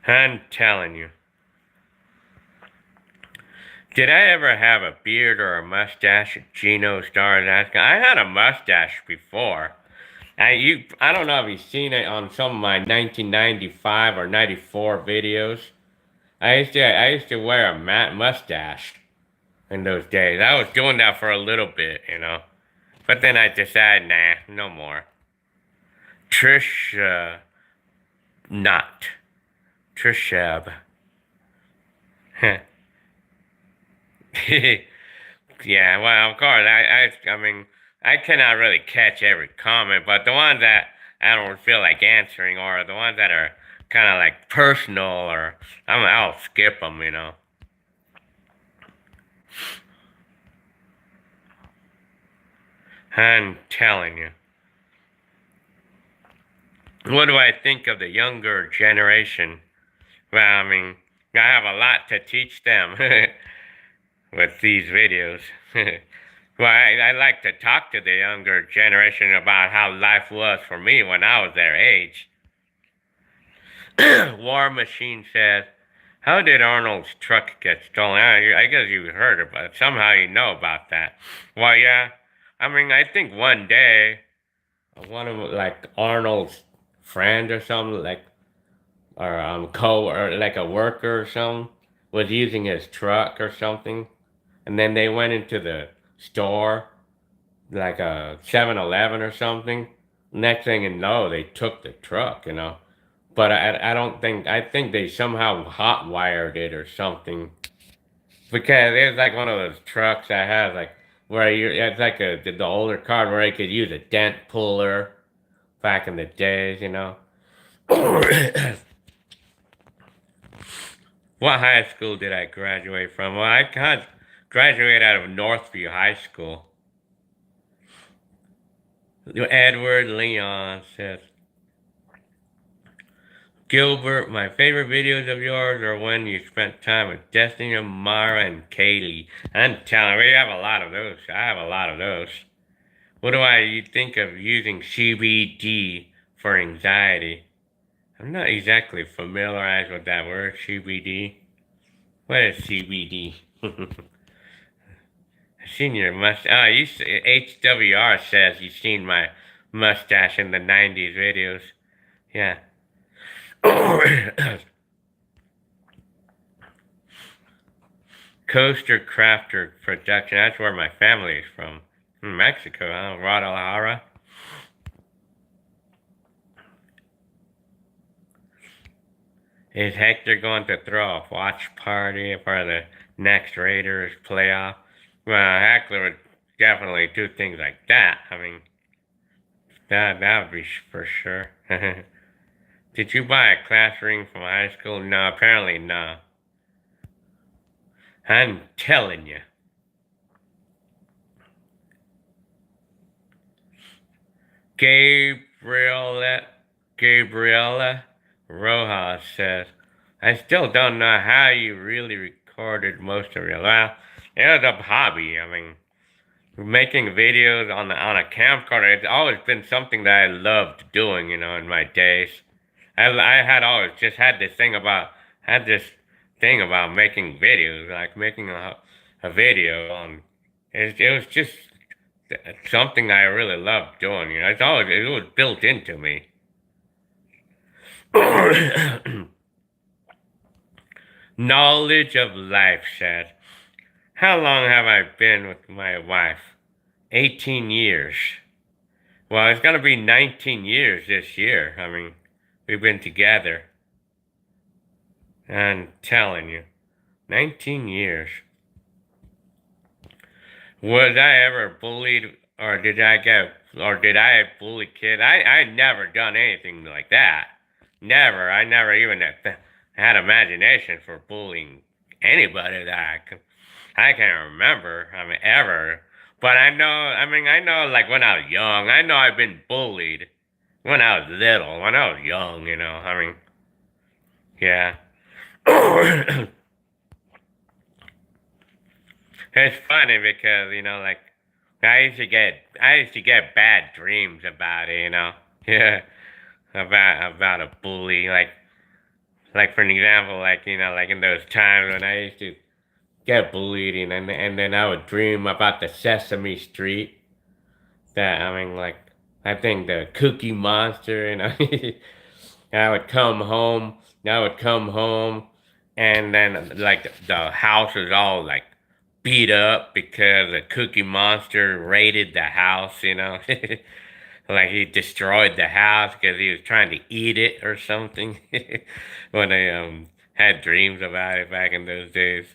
I'm telling you. Did I ever have a beard or a mustache? Gino Stars asking. I had a mustache before. I don't know if you've seen it on some of my 1995 or 94 videos. I used to wear a mustache in those days. I was doing that for a little bit. But then I decided, nah, no more. Trish, not. Trishab. Yeah, well, of course, I cannot really catch every comment, but the ones that I don't feel like answering, or the ones that are kind of like personal, or I'll skip them. I'm telling you. What do I think of the younger generation? Well, I have a lot to teach them with these videos. Well, I like to talk to the younger generation about how life was for me when I was their age. War Machine says, how did Arnold's truck get stolen? I guess you heard about it. Somehow you know about that. Well, yeah. I think one day, one of like Arnold's friend or something, or or like a worker or something, was using his truck or something, and then they went into the store, like a 7-Eleven or something. Next thing you know, they took the truck. But I don't think, I think they somehow hot wired it or something. Because it's like one of those trucks that has like where it's like the older card where you could use a dent puller back in the days, you know. What high school did I graduate from? Well, graduated out of Northview High School. Edward Leon says, Gilbert, my favorite videos of yours are when you spent time with Destiny, Mara, and Kaylee. I'm telling you, we have a lot of those. I have a lot of those. What do you think of using CBD for anxiety? I'm not exactly familiarized with that word, CBD. What is CBD? I've seen your mustache. Oh, HWR says you've seen my mustache in the 90s videos. Yeah. Coaster Crafter Production. That's where my family is from. Mexico, huh? Guadalajara. Is Hector going to throw a watch party for the next Raiders playoff? Well, Hector would definitely do things like that. I mean, that would be for sure. Did you buy a class ring from high school? No, apparently no. I'm telling you. Gabriela Rojas says, I still don't know how you really recorded most of your life. It was a hobby. I mean, making videos on a camcorder, it's always been something that I loved doing, you know, in my days. I had always just had this thing about making videos, like making a video on, it was just something I really loved doing, you know, it was built into me. Knowledge of life said, how long have I been with my wife? 18 years. Well, it's gonna be 19 years this year. I mean, we've been together. I'm telling you, 19 years. Was I ever bullied, or did I bully kids? I never done anything like that. Never. I never even had imagination for bullying anybody I can't remember. I mean, ever. But I know, like, when I was young, I know I've been bullied when I was little, when I was young, you know. I mean, yeah. It's funny because, you know, like, I used to get bad dreams about it, you know. Yeah. About a bully, like for an example, like, you know, like in those times when I used to get bullied, and then I would dream about the Sesame Street. That I mean, like, I think the Cookie Monster, you know. I would come home. I would come home, and then like the house was all like beat up because the Cookie Monster raided the house. You know, like he destroyed the house because he was trying to eat it or something. When I had dreams about it back in those days.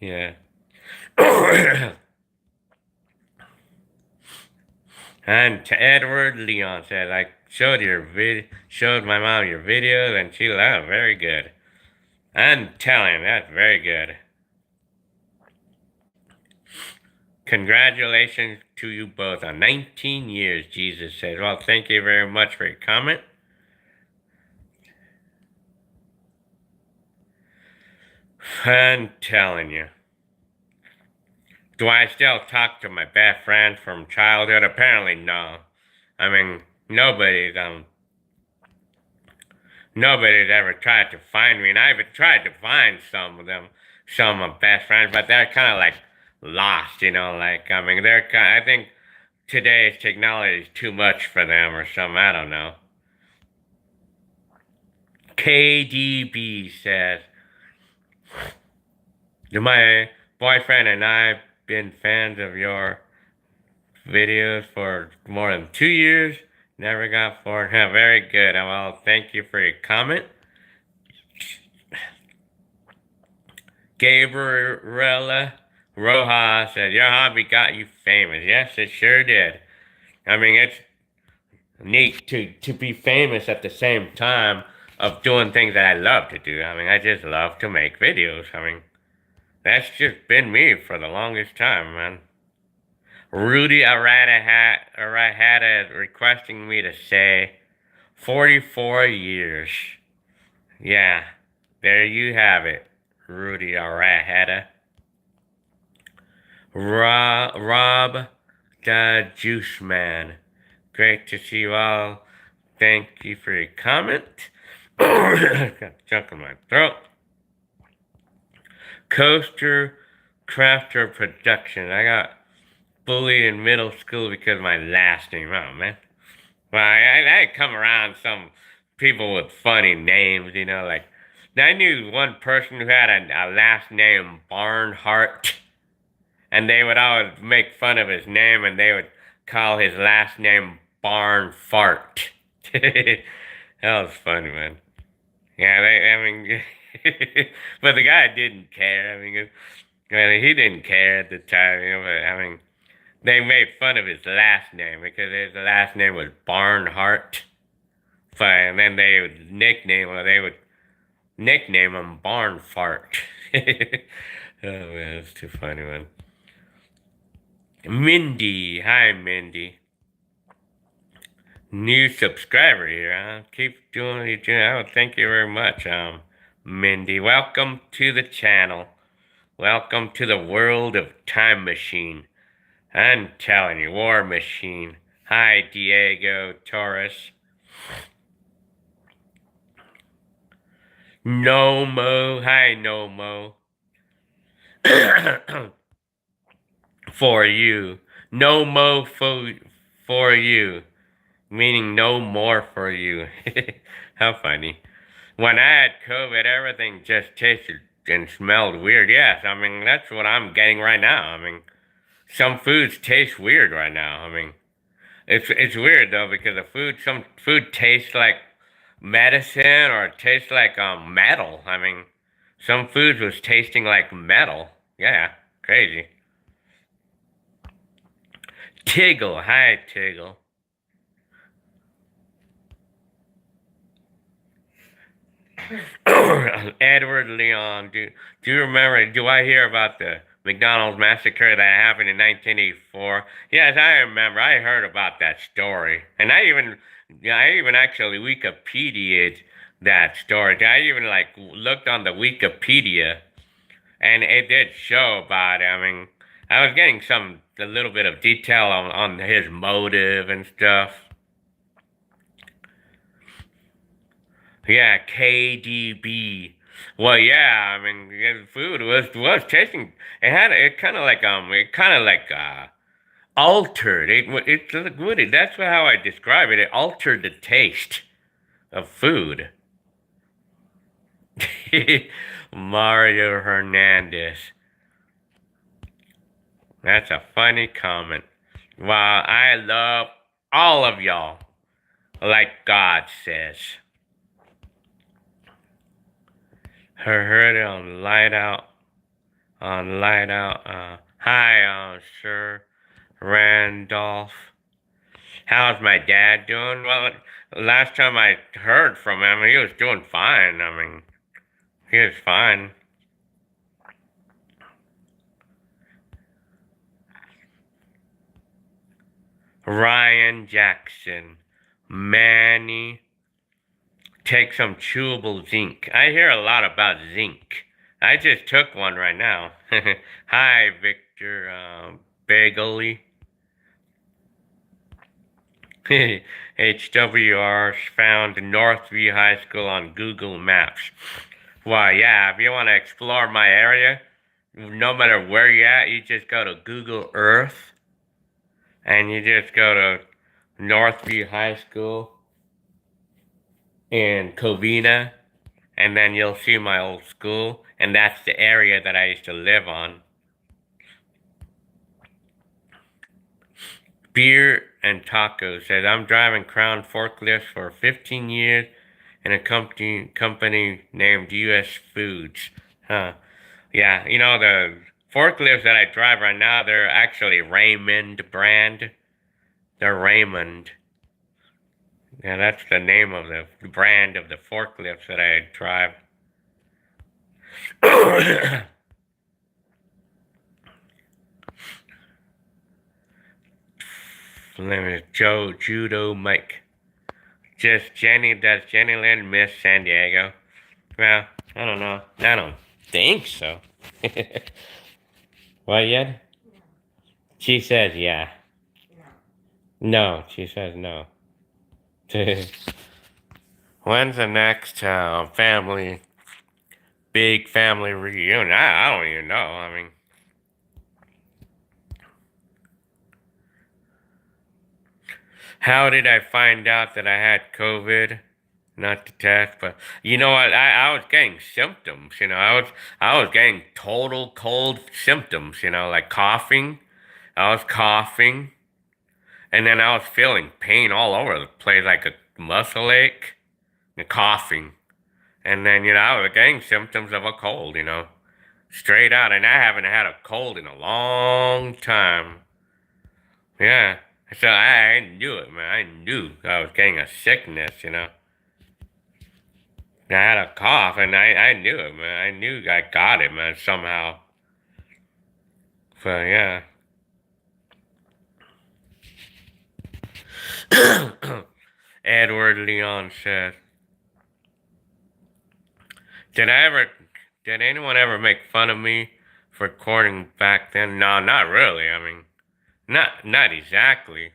Yeah. And Edward Leon said, I showed my mom your videos, and she loved very good. I'm telling you, that's very good. Congratulations to you both on 19 years, Jesus says. Well, thank you very much for your comment. I'm telling you. Do I still talk to my best friends from childhood? Apparently, no. I mean, nobody's ever tried to find me, and I even tried to find some of them, some of my best friends, but they're kind of like lost, you know. Like, I mean, I think today's technology is too much for them or something. I don't know. KDB says, my boyfriend and I have been fans of your videos for more than 2 years. Never got bored. Very good. Well, thank you for your comment. Gabriella Rojas said, your hobby got you famous. Yes, it sure did. I mean, it's neat to be famous at the same time of doing things that I love to do. I mean, I just love to make videos. I mean, that's just been me for the longest time, man. Rudy Arahata requesting me to say 44 years. Yeah, there you have it, Rudy Arahata. Rob the Juice Man. Great to see you all. Thank you for your comment. Got junk in my throat. Coaster Crafter Production. I got bullied in middle school because of my last name. Oh, man. Well, I come around some people with funny names, you know, like, I knew one person who had a last name Barnhart, and they would always make fun of his name, and they would call his last name Barn Fart. That was funny, man. Yeah, I mean, but the guy didn't care. I mean, he didn't care at the time, you know, but I mean, they made fun of his last name because his last name was Barnhart. And then they would nickname him Barn Fart. Oh man, that's too funny, man. Mindy, hi Mindy. New subscriber here, huh? Keep doing what you're doing. Oh, thank you very much, Mindy. Welcome to the channel. Welcome to the world of Time Machine. I'm telling you, War Machine. Hi, Diego Torres. Nomo. Hi, Nomo. For you. No mo for you. Meaning no more for you. How funny. When I had COVID, everything just tasted and smelled weird. Yes, I mean, that's what I'm getting right now. I mean, some foods taste weird right now. I mean, it's weird though because some food tastes like medicine or it tastes like metal. I mean, some foods was tasting like metal. Yeah, crazy. Tiggle, hi Tiggle. Edward Leon, do you remember? Do I hear about the McDonald's massacre that happened in 1984? Yes, I remember. I heard about that story, and I even actually Wikipedia'd that story. I even like looked on the Wikipedia, and it did show about it. I mean, I was getting a little bit of detail on his motive and stuff. Yeah, KDB. Well, yeah, I mean, the food was tasting. It kind of like altered. It's good. That's how I describe it. It altered the taste of food. Mario Hernandez. That's a funny comment. Well, I love all of y'all, like God says. Heard it on light out. Hi, Sir Randolph. How's my dad doing? Well, last time I heard from him, he was doing fine. I mean, he was fine. Ryan Jackson. Manny. Take some chewable zinc. I hear a lot about zinc. I just took one right now. Hi, Victor Bagely. HWR found Northview High School on Google Maps. Well, yeah, if you want to explore my area, no matter where you're at, you just go to Google Earth and you just go to Northview High School in Covina, and then you'll see my old school, and that's the area that I used to live on. Beer and Tacos says, I'm driving Crown forklifts for 15 years in a company named U.S. Foods. Huh. Yeah, you know, the forklifts that I drive right now, they're actually Raymond brand. They're Raymond. Yeah, that's the name of the brand of the forklifts that I drive. Name is Joe Judo Mike. Just Jenny, does Jenny Lynn miss San Diego? Well, I don't know. I don't think so. What yet? No. She says yeah. No. No, she says no. When's the next big family reunion? I don't even know. I mean, how did I find out that I had COVID? Not to test, but you know what? I was getting symptoms. I was getting total cold symptoms. Like coughing. I was coughing, and then I was feeling pain all over the place, like a muscle ache, and coughing, and then I was getting symptoms of a cold. Straight out, and I haven't had a cold in a long time. Yeah, so I knew it, man. I knew I was getting a sickness. I had a cough, and I knew it, man. I knew I got it, man, somehow. So, yeah. Edward Leon says, did I ever, did anyone ever make fun of me for recording back then? No, not really. I mean, not exactly.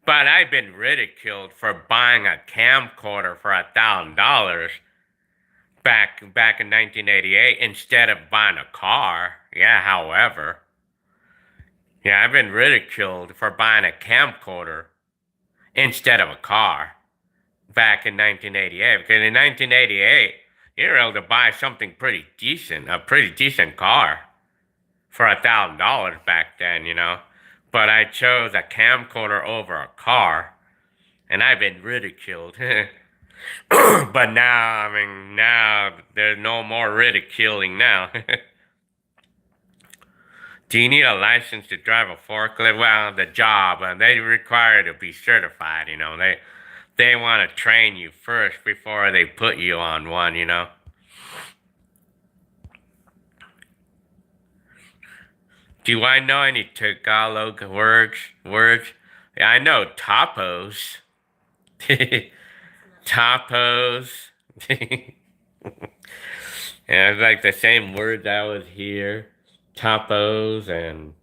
But I've been ridiculed for buying a camcorder for $1,000 back in 1988 instead of buying a car. Yeah, however. Yeah, I've been ridiculed for buying a camcorder instead of a car back in 1988. Because in 1988, you were able to buy something pretty decent, a pretty decent car for $1,000 back then. But I chose a camcorder over a car, and I've been ridiculed. But now, I mean, now there's no more ridiculing now. Do you need a license to drive a forklift? Well, the job, they require you to be certified. They want to train you first before they put you on one. Do I know any Tagalog words? Yeah, I know topos. Topos. Yeah, it's like the same words I was here. Topos and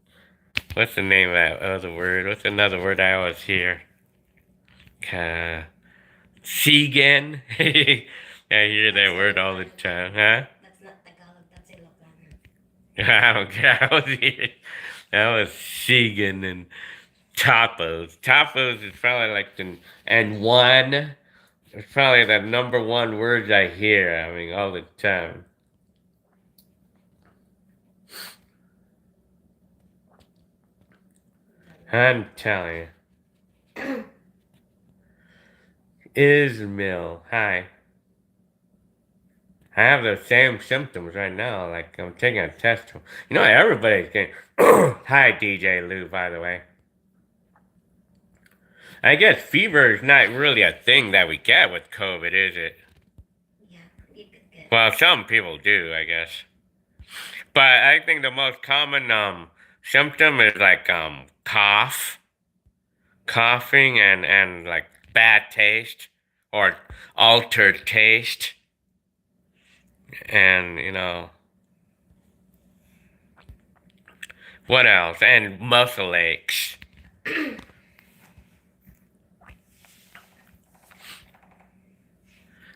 what's the name of that other word? What's another word I always hear? Segan. I hear that word all the time, huh? That's not Tagalog, that's Ilocano. I don't care. That was Segan and Topos. Topos is probably like it's probably the number one words I hear. I mean, all the time. I'm telling you. Ismail, hi. I have the same symptoms right now. Like I'm taking a test. Everybody's getting. Hi, DJ Lou, by the way. I guess fever is not really a thing that we get with COVID, is it? Yeah, you could get. Well, some people do, I guess. But I think the most common symptom is like coughing and like bad taste or altered taste. And what else? And muscle aches.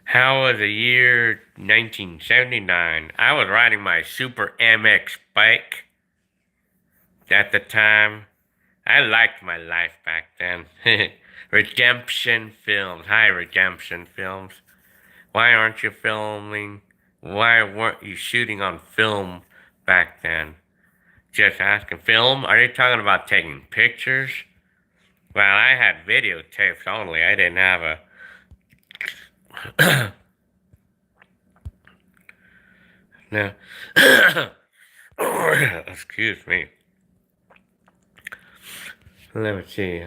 How was the year 1979? I was riding my Super MX bike at the time. I liked my life back then. Redemption Films. Hi, Redemption Films. Why aren't you filming? Why weren't you shooting on film back then? Just asking. Film? Are you talking about taking pictures? Well, I had videotapes only. I didn't have a... No. Excuse me. Let me see.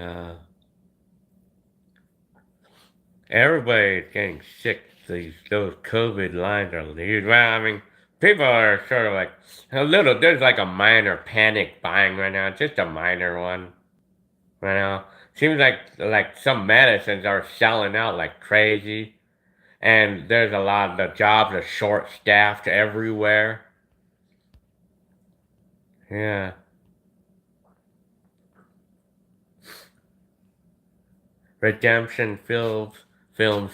Everybody's getting sick. Those COVID lines are huge. Well, I mean, people are sort of like a little. There's like a minor panic buying right now. Just a minor one right now. Seems like some medicines are selling out like crazy, and there's a lot of the jobs are short staffed everywhere. Yeah. Redemption Film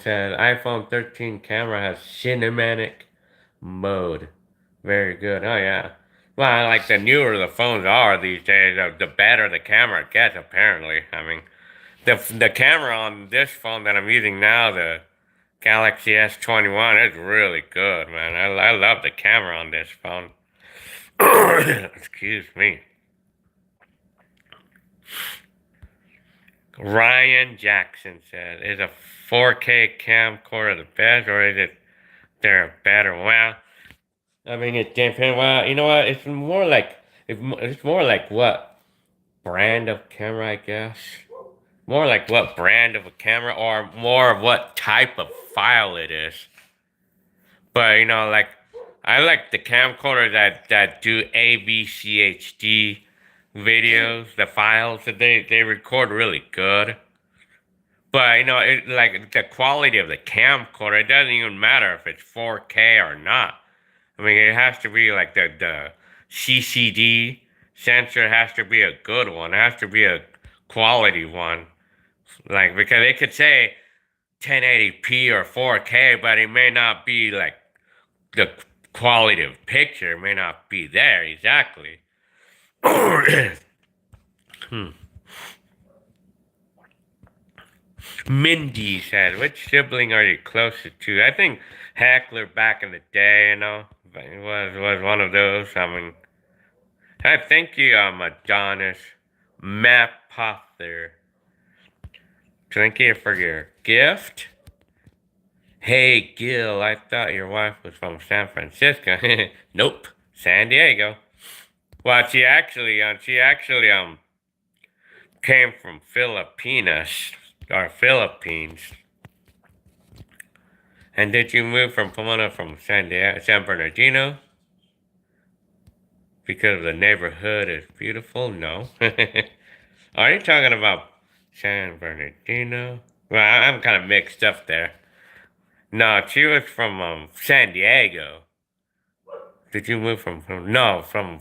said iPhone 13 camera has cinematic mode. Very good. Oh yeah. Well, like the newer the phones are these days, the better the camera gets. Apparently, I mean, the camera on this phone that I'm using now, the Galaxy S21, is really good, man. I love the camera on this phone. Excuse me. Ryan Jackson said, "Is a 4K camcorder the best, or is it there better?" Well, I mean, it depends. Well, you know what? It's more like what brand of camera, I guess. More like what brand of a camera, or more of what type of file it is. But like I like the camcorders that do AVCHD videos, the files that they record really good. But like the quality of the camcorder, it doesn't even matter if it's 4K or not. I mean, it has to be like the CCD sensor has to be a good one. It has to be a quality one. Like because it could say 1080p or 4K, but it may not be like the quality of picture may not be there exactly. Hmm. Mindy said, "Which sibling are you closest to?" I think Heckler back in the day, was one of those. I mean, I thank you, Adonis Mapother. Thank you for your gift. Hey, Gil, I thought your wife was from San Francisco. Nope, San Diego. Well, she actually came from Filipinas or Philippines. And did you move from Pomona from San Bernardino? Because the neighborhood is beautiful? No. Are you talking about San Bernardino? Well, I'm kind of mixed up there. No, she was from San Diego. Did you move no, from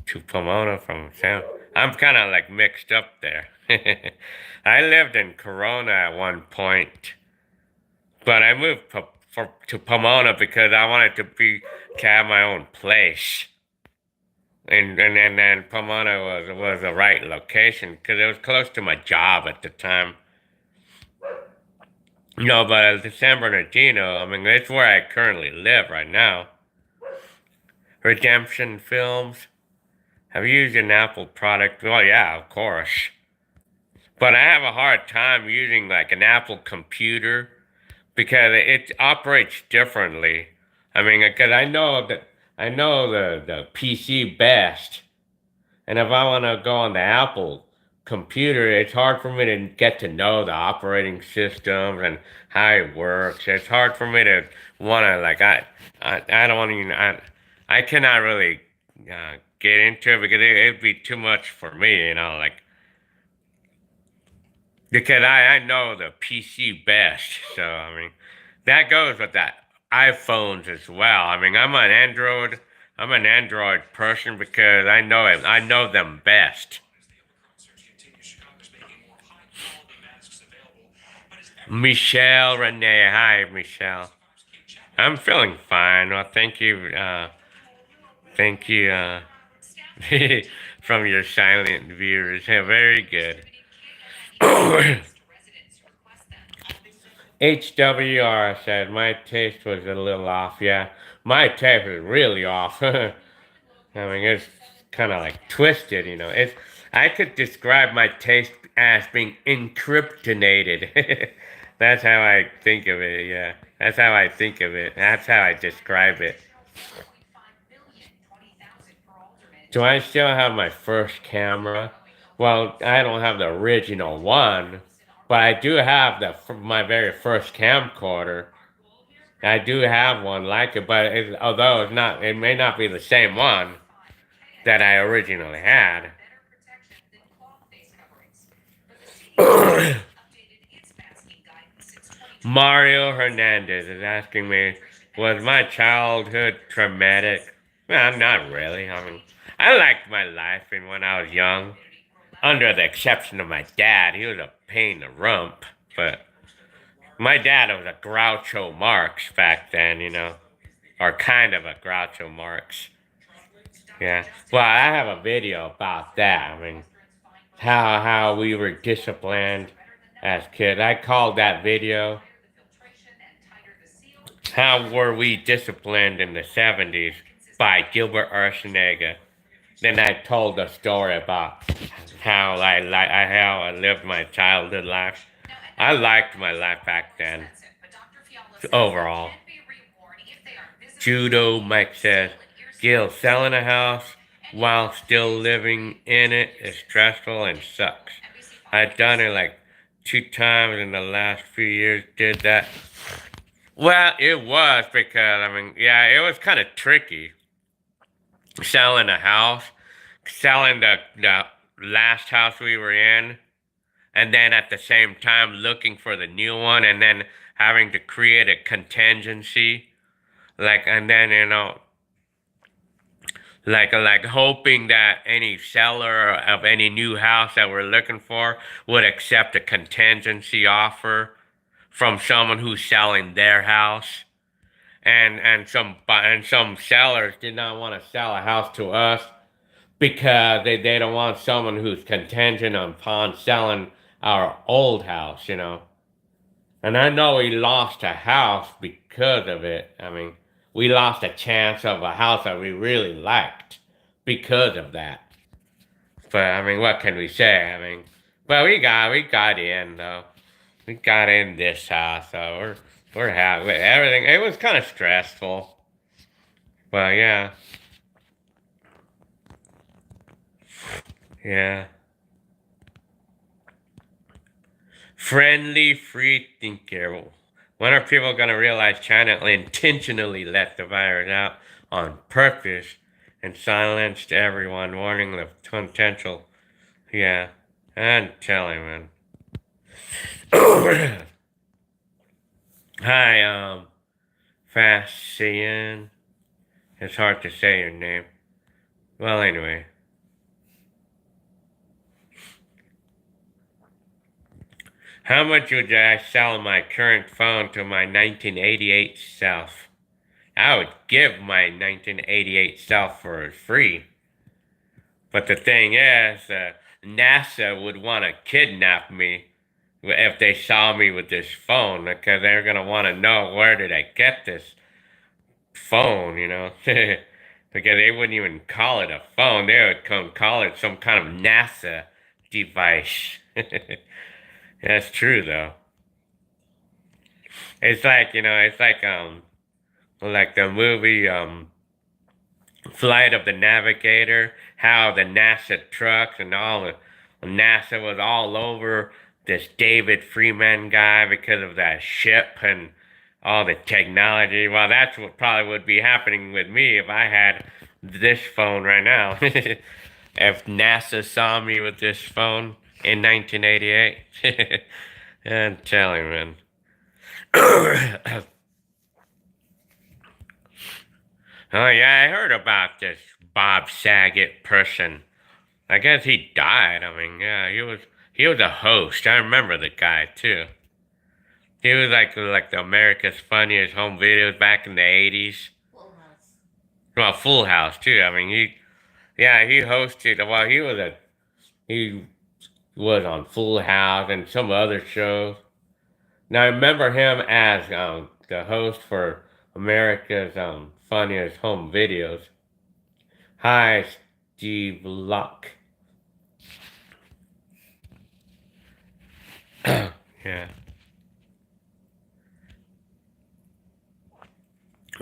to Pomona from San... I'm kind of like mixed up there. I lived in Corona at one point, but I moved to Pomona because I wanted to have my own place. And then Pomona was the right location because it was close to my job at the time. No, but San Bernardino, I mean, that's where I currently live right now. Redemption Films. Have you used an Apple product? Well, yeah, of course. But I have a hard time using like an Apple computer because it operates differently. I mean, because I know the PC best, and if I want to go on the Apple computer, it's hard for me to get to know the operating system and how it works. It's hard for me to want to like I don't want to even I cannot really get into it because it'd be too much for me, like because I know the PC best. So I mean that goes with that iPhones as well. I mean I'm an Android person because I know them best. Michelle Renee, hi Michelle. I'm feeling fine. Well, thank you from your silent viewers. Yeah, very good. HWR said my taste was a little off. Yeah, my taste was really off. I mean, it's kind of like twisted. It's I could describe my taste as being encryptonated. That's how I think of it. Yeah, that's how I think of it. That's how I describe it. Do I still have my first camera? Well, I don't have the original one, but I do have my very first camcorder. I do have one like it, but although it may not be the same one that I originally had. Mario Hernandez is asking me, was my childhood traumatic? Well, not really. I mean, I liked my life and when I was young, under the exception of my dad. He was a pain in the rump, but my dad was a Groucho Marx back then, or kind of a Groucho Marx. Yeah. Well, I have a video about that. I mean, how we were disciplined as kids. I called that video "How Were We Disciplined in the '70s" by Gilbert Arsenega. Then I told the story about how I lived my childhood life. I liked my life back then. Overall. Judo Mike says, Gil, selling a house while still living in it is stressful and sucks. I've done it like 2 times in the last few years, did that. Well, it was because, yeah, it was kind of tricky. Selling a house, selling the last house we were in, and then at the same time looking for the new one, and then having to create a contingency. And then, like hoping that any seller of any new house that we're looking for would accept a contingency offer from someone who's selling their house, and some sellers did not want to sell a house to us because they don't want someone who's contingent upon selling our old house. And I know we lost a house because of it. We lost a chance of a house that we really liked because of that. But what can we say? But we got in though. We got in this house, so we're happy with everything. It was kind of stressful, but yeah, yeah. Friendly free thinker. When are people gonna realize China intentionally let the virus out on purpose and silenced everyone, warning the potential? Yeah, I'm telling, man. Hi, Fascian. It's hard to say your name. Well, anyway. How much would I sell my current phone to my 1988 self? I would give my 1988 self for free. But the thing is, NASA would want to kidnap me if they saw me with this phone, because they're going to want to know where did I get this phone. Because they wouldn't even call it a phone. They would call it some kind of NASA device. That's true, though. It's like the movie, Flight of the Navigator, how the NASA trucks and all the NASA was all over this David Freeman guy because of that ship and all the technology. Well, that's what probably would be happening with me if I had this phone right now. If NASA saw me with this phone in 1988, I'm telling you, man. Oh yeah, I heard about this Bob Saget person. I guess he died. Yeah, he was a host. I remember the guy too. He was like the America's Funniest Home Videos back in the '80s. Full House. Well, Full House too. He hosted. Well, he was on Full House and some other shows. Now I remember him as the host for America's Funniest Home Videos. Hi, Steve Luck. Yeah.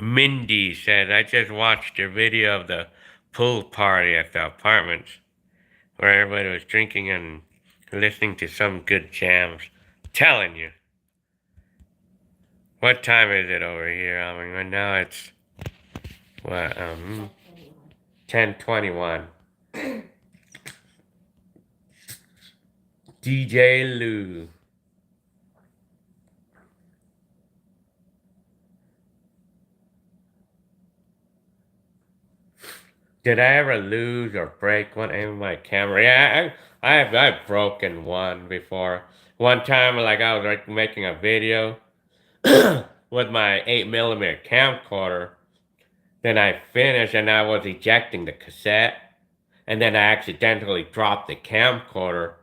Mindy said, I just watched your video of the pool party at the apartments where everybody was drinking and listening to some good jams. Telling you. What time is it over here? I mean, right now it's what 10:21. DJ Lou. Did I ever lose or break one of my camera? Yeah, I've broken one before. One time, like I was like making a video with my 8mm camcorder. Then I finished and I was ejecting the cassette, and then I accidentally dropped the camcorder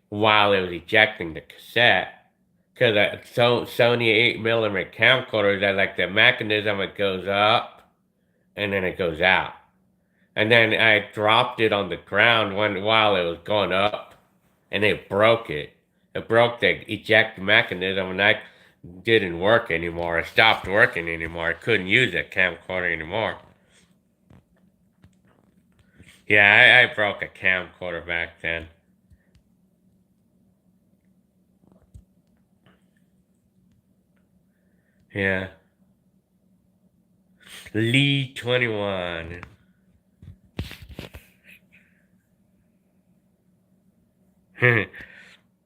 while it was ejecting the cassette. Cause Sony 8mm camcorders, that like the mechanism, it goes up and then it goes out. And then I dropped it on the ground while it was going up, and it broke it. It broke the eject mechanism, and that didn't work anymore. It stopped working anymore. I couldn't use that camcorder anymore. Yeah, I broke a camcorder back then. Yeah. Lee 21.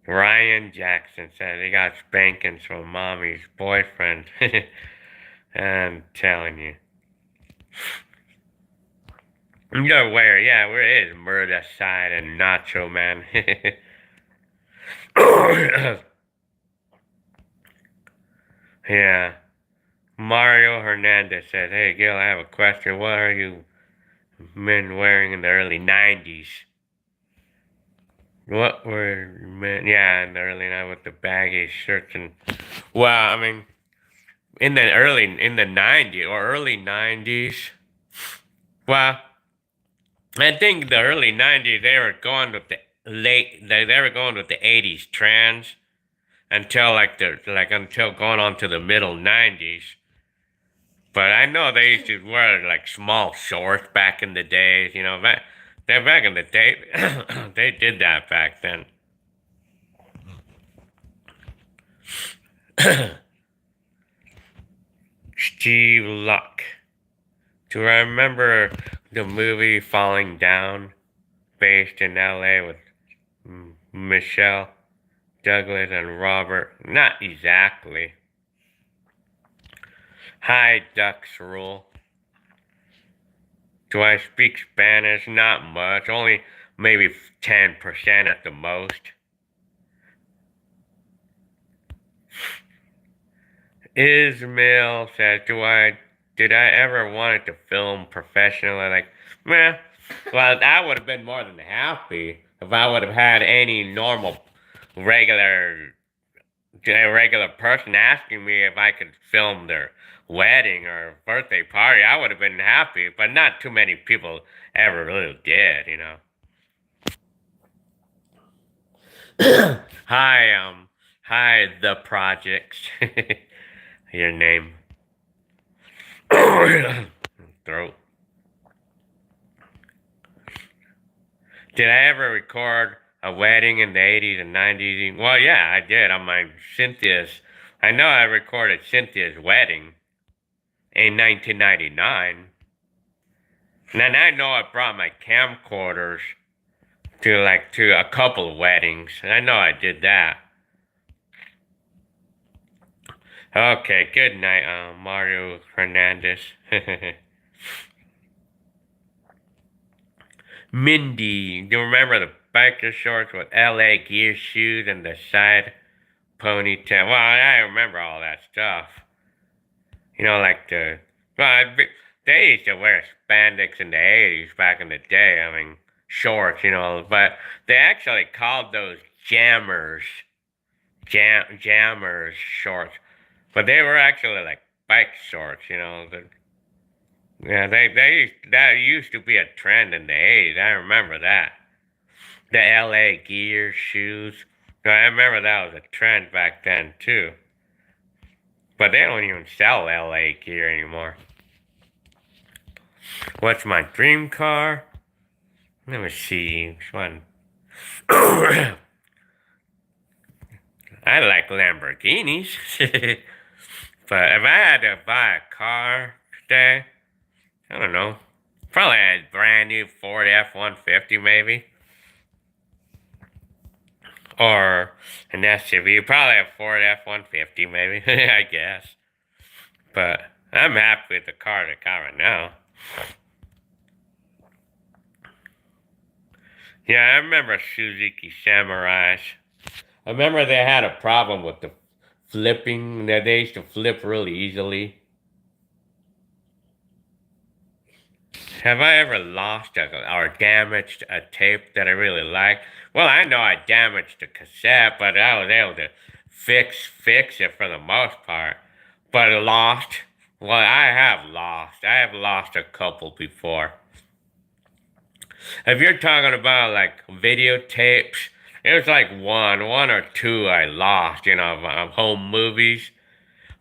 Ryan Jackson said he got spankings from mommy's boyfriend. I'm telling you. No, where is Murder Side and Nacho Man? Yeah. Mario Hernandez said, "Hey Gil, I have a question. What are you men wearing in the early 90s? What were men, yeah, in the early 90s with the baggy shirts and, well, I mean, in the 90s or early 90s, well, I think the early 90s, they were going with the they were going with the 80s trends until until going on to the middle 90s. But I know they used to wear like small shorts back in the days, back in the day, they did that back then. Steve Luck. Do I remember the movie Falling Down, based in LA with Michelle Douglas and Robert? Not exactly. Hi, Ducks Rule. Do I speak Spanish? Not much. Only maybe 10% at the most. Ismail says, did I ever wanted to film professionally? Like, meh. Well, I would have been more than happy if I would have had any normal, regular, regular person asking me if I could film their wedding or birthday party. I would have been happy, but not too many people ever really did, Hi, hi, the projects. Your name. Throat. Did I ever record a wedding in the 80s and 90s? Well, yeah, I did on my Cynthia's. I know I recorded Cynthia's wedding in 1999. And then I know I brought my camcorders to a couple of weddings. And I know I did that. Okay, good night, Mario Hernandez. Mindy, do you remember the biker shorts with LA Gear shoes and the side ponytail? Well, I remember all that stuff. They used to wear spandex in the 80s back in the day. I mean, shorts, but they actually called those jammers, jammers shorts. But they were actually like bike shorts, that used to be a trend in the 80s. I remember that. The LA Gear shoes. I remember that was a trend back then too. But they don't even sell LA Gear anymore. What's my dream car? Let me see. Which one? I like Lamborghinis. But if I had to buy a car today, I don't know. Probably a brand new Ford F-150 maybe. Or an SUV. Probably a Ford F-150 maybe, I guess. But I'm happy with the car I got right now. Yeah, I remember Suzuki Samurais. I remember they had a problem with the flipping. That they used to flip really easily. Have I ever lost or damaged a tape that I really liked? Well, I know I damaged a cassette, but I was able to fix it for the most part. But lost? Well, I have lost. I have lost a couple before. If you're talking about like videotapes, it was like one or two I lost, of home movies.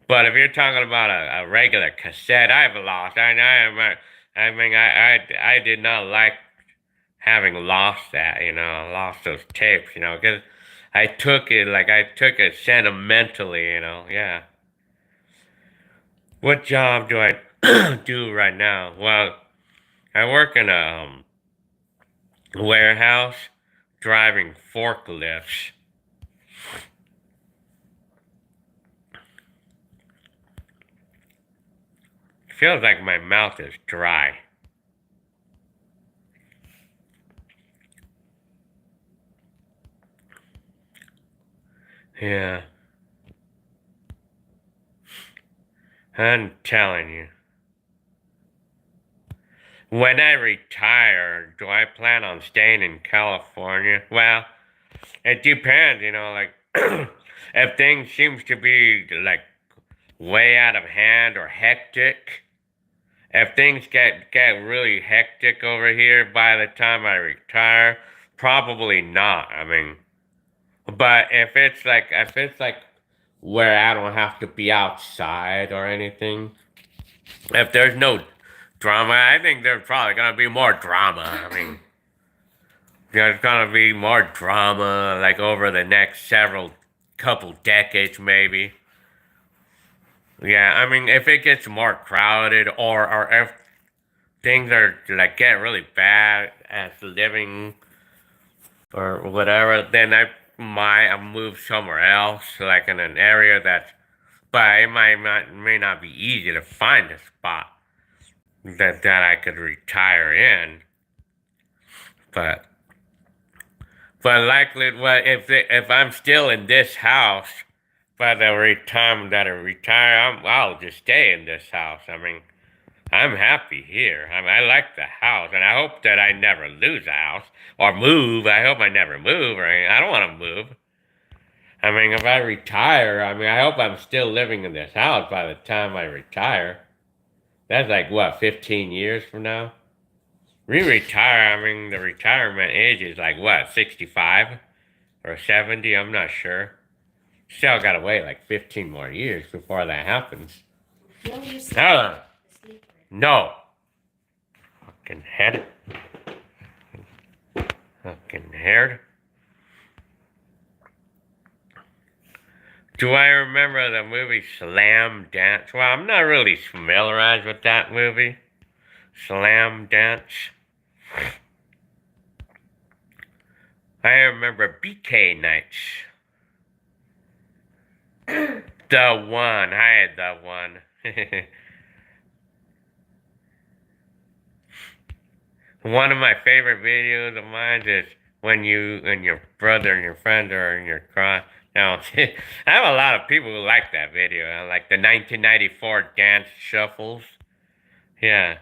But if you're talking about a regular cassette, I've lost. I did not like having lost that, lost those tapes, because I took it sentimentally, yeah. What job do I do right now? Well, I work in a warehouse driving forklifts. Feels like my mouth is dry. Yeah, I'm telling you. When I retire, do I plan on staying in California? Well, it depends, like if things seems to be like way out of hand or hectic. If things get really hectic over here by the time I retire, probably not. I mean, but if it's like where I don't have to be outside or anything, if there's no drama, I think there's probably gonna be more drama. I mean, there's gonna be more drama like over the next several couple decades maybe. Yeah, I mean, if it gets more crowded or if things are like get really bad as living or whatever, then I might move somewhere else, like in an area that's, but it may not be easy to find a spot that I could retire in. But likely, well, if I'm still in this house by the time that I retire, I'll just stay in this house. I mean, I'm happy here. I mean, I like the house, and I hope that I never lose a house or move. I hope I never move, or I don't want to move. I mean, if I retire, I mean, I hope I'm still living in this house by the time I retire. That's like, what, 15 years from now? Retire, I mean, the retirement age is like, what, 65 or 70? I'm not sure. Still gotta wait like 15 more years before that happens. No, you sleep. No, Sleep. no. Fucking head. Fucking haired. Do I remember the movie Slam Dance? Well, I'm not really familiarized with that movie. Slam Dance. I remember BK Nights. The one. I had the one. One of my favorite videos of mine is when you and your brother and your friend are in your car. Now, I have a lot of people who like that video. I like the 1994 dance shuffles. Yeah,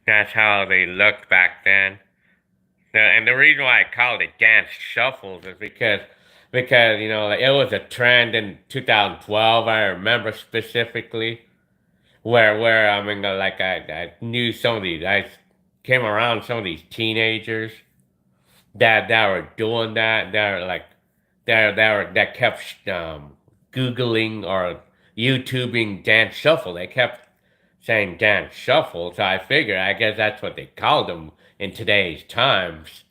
that's how they looked back then. And the reason why I called it dance shuffles is because it was a trend in 2012. I remember specifically where I mean like I knew some of these. I came around some of these teenagers that were doing that. That kept googling or YouTubing dance shuffle. They kept saying dance shuffle, so I figure I guess that's what they called them in today's times.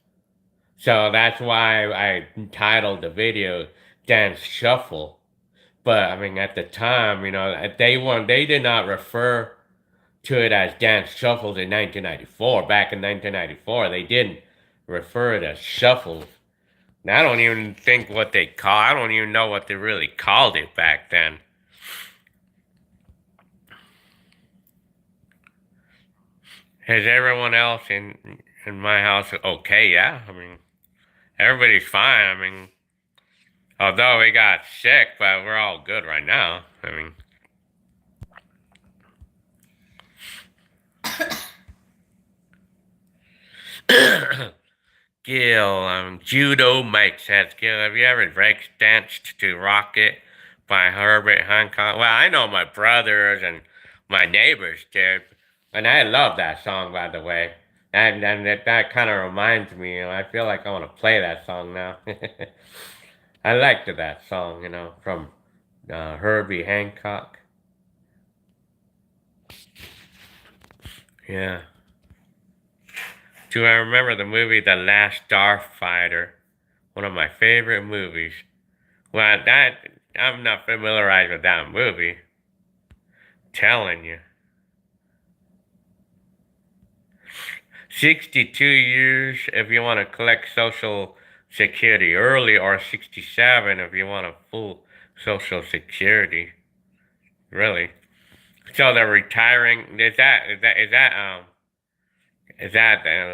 So that's why I entitled the video Dance Shuffle. But I mean, at the time, they did not refer to it as dance shuffles in 1994. Back in 1994, they didn't refer it as shuffles. And I don't even think what they call. I don't even know what they really called it back then. Is everyone else in my house okay? Yeah, I mean, everybody's fine. I mean, although we got sick, but we're all good right now. I mean. Gil, Judo Mike says, Gil, have you ever break danced to Rocket by Herbert Hancock? Well, I know my brothers and my neighbors did, and I love that song, by the way. And that kind of reminds me, I feel like I want to play that song now. I liked that song, from Herbie Hancock. Yeah. Do I remember the movie The Last Starfighter? One of my favorite movies. Well, I'm not familiarized with that movie. Telling you. 62 years if you want to collect Social Security early, or 67 if you want a full Social Security. Really. So they're retiring. Is that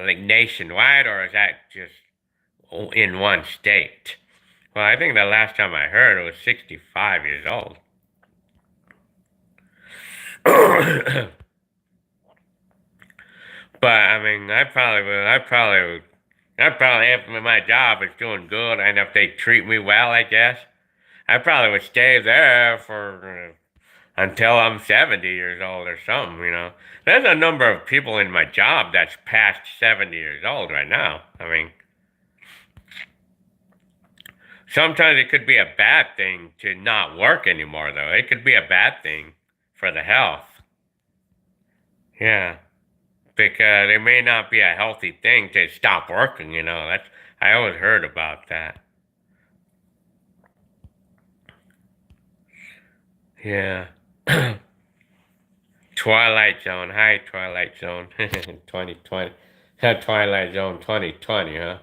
like nationwide, or is that just in one state? Well, I think the last time I heard it was 65 years old. But I mean, if my job is doing good and if they treat me well, I guess, I probably would stay there for until I'm 70 years old or something. There's a number of people in my job that's past 70 years old right now. I mean, sometimes it could be a bad thing to not work anymore, though. It could be a bad thing for the health. Yeah, because it may not be a healthy thing to stop working. I always heard about that. Yeah. Twilight Zone. Hi, Twilight Zone. 2020. Twilight Zone 2020, huh?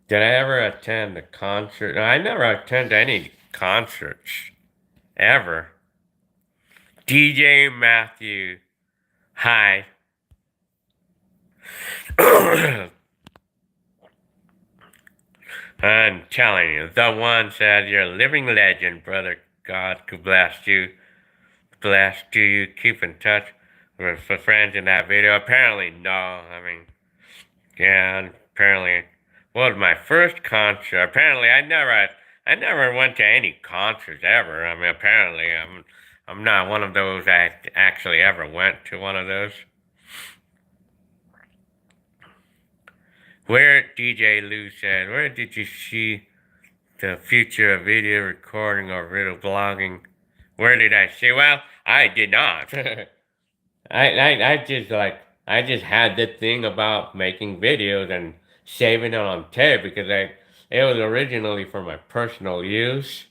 Did I ever attend a concert? No, I never attended any concerts. Ever. DJ Matthew. Hi. I'm telling you, the one said, you're a living legend, brother. God could bless you. Bless you. Keep in touch with friends in that video. Apparently, no. I mean, yeah, apparently. Was my first concert. Apparently, I never went to any concerts ever. I mean, apparently, I'm not one of those that actually ever went to one of those. DJ Lou said, where did you see the future of video recording or video blogging? Where did I see? Well, I did not. I just had the thing about making videos and saving it on tape because it was originally for my personal use.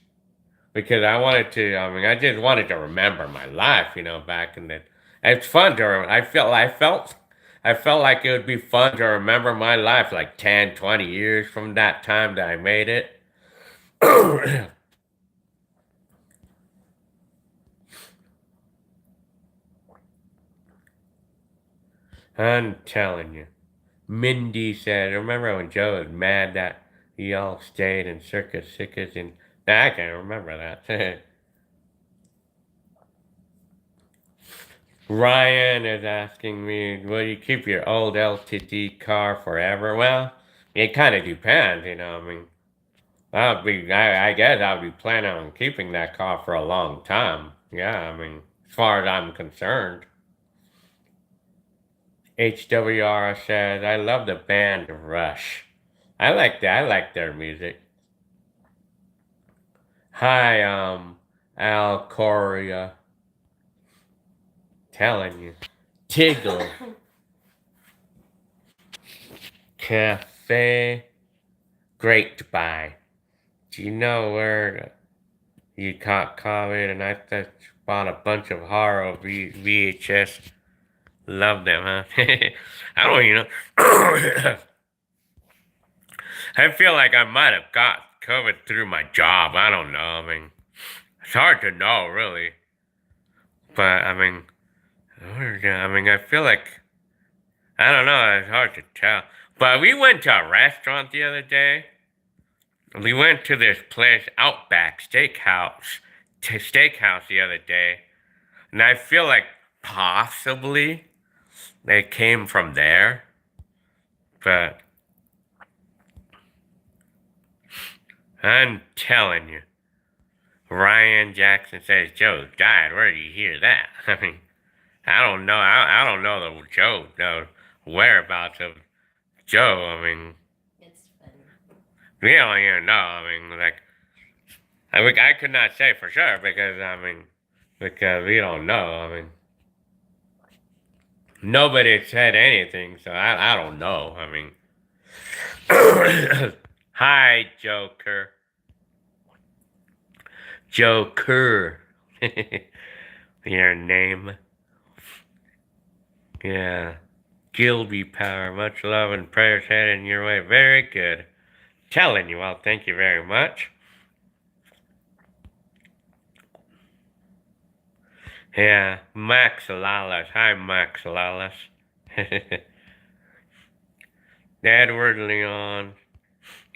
Because I just wanted to remember my life, back in the. It's fun I felt like it would be fun to remember my life like 10, 20 years from that time that I made it. I'm telling you. Mindy said, remember when Joe was mad that he all stayed in Circus Sickers and I can't remember that. Ryan is asking me, will you keep your old LTD car forever? Well, it kind of depends, I mean, I guess I'll be planning on keeping that car for a long time. Yeah, I mean, as far as I'm concerned. HWR says, I love the band Rush. I like that. I like their music. Hi, Alcoria. Telling you. Tiggle. Cafe. Great buy. Do you know where you caught COVID and I just bought a bunch of horror VHS? Love them, huh? I don't even know. I feel like I might have got COVID through my job. I don't know. I mean, it's hard to know, really. But I feel like I don't know. It's hard to tell. But we went to a restaurant the other day. We went to this place, Outback Steakhouse the other day, and I feel like possibly they came from there. But I'm telling you, Ryan Jackson says Joe died. Where do you hear that? I mean, I don't know. I don't know the whereabouts of Joe. I mean, It's funny. we don't even know. I could not say for sure because we don't know. I mean, nobody said anything, so I don't know. I mean, hi, Joker. Joker. Your name. Yeah. Gilby Power. Much love and prayers heading your way. Very good. Telling you, well, thank you very much. Yeah, Max Lalas. Hi, Max Lalas. Edward Leon.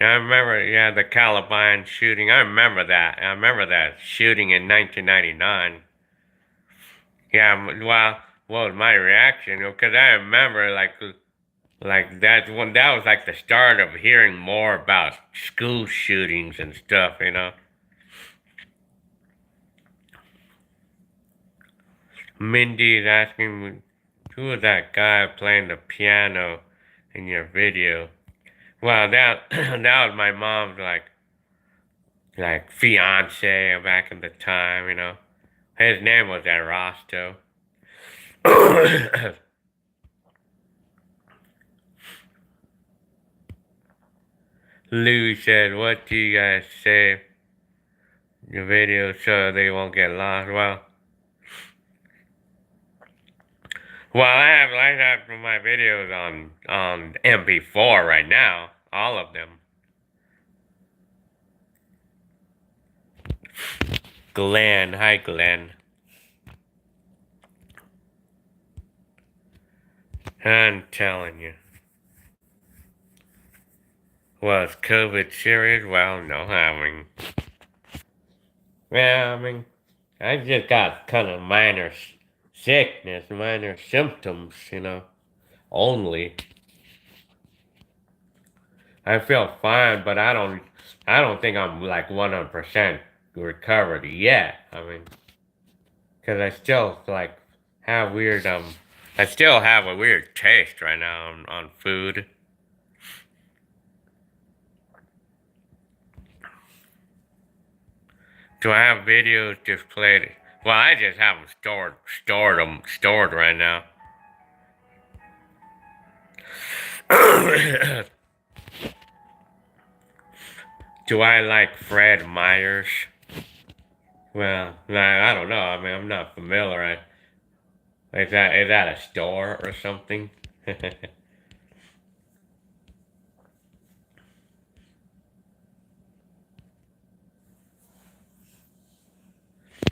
I remember, yeah, the Columbine shooting. I remember that. I remember that shooting in 1999. Yeah, well, what was my reaction? Because I remember, like that was like the start of hearing more about school shootings and stuff, you know. Mindy's asking, who was that guy playing the piano in your video? Well, that that was my mom's like fiance back in the time, you know. His name was Erasto. Lou said, "What do you guys say? Your video so they won't get lost." Well, I have my videos on MP4 right now, all of them. Glenn, hi Glenn. I'm telling you. Was COVID serious? Well, no, I just got kind of minor sickness, minor symptoms, you know, only. I feel fine, but I don't think I'm like 100% recovered yet. I mean, because I still like have weird, I still have a weird taste right now on food. Do I have videos just played? Well, I just have them stored right now. Do I like Fred Myers? Well, I don't know. I mean, I'm not familiar. Is that a store or something?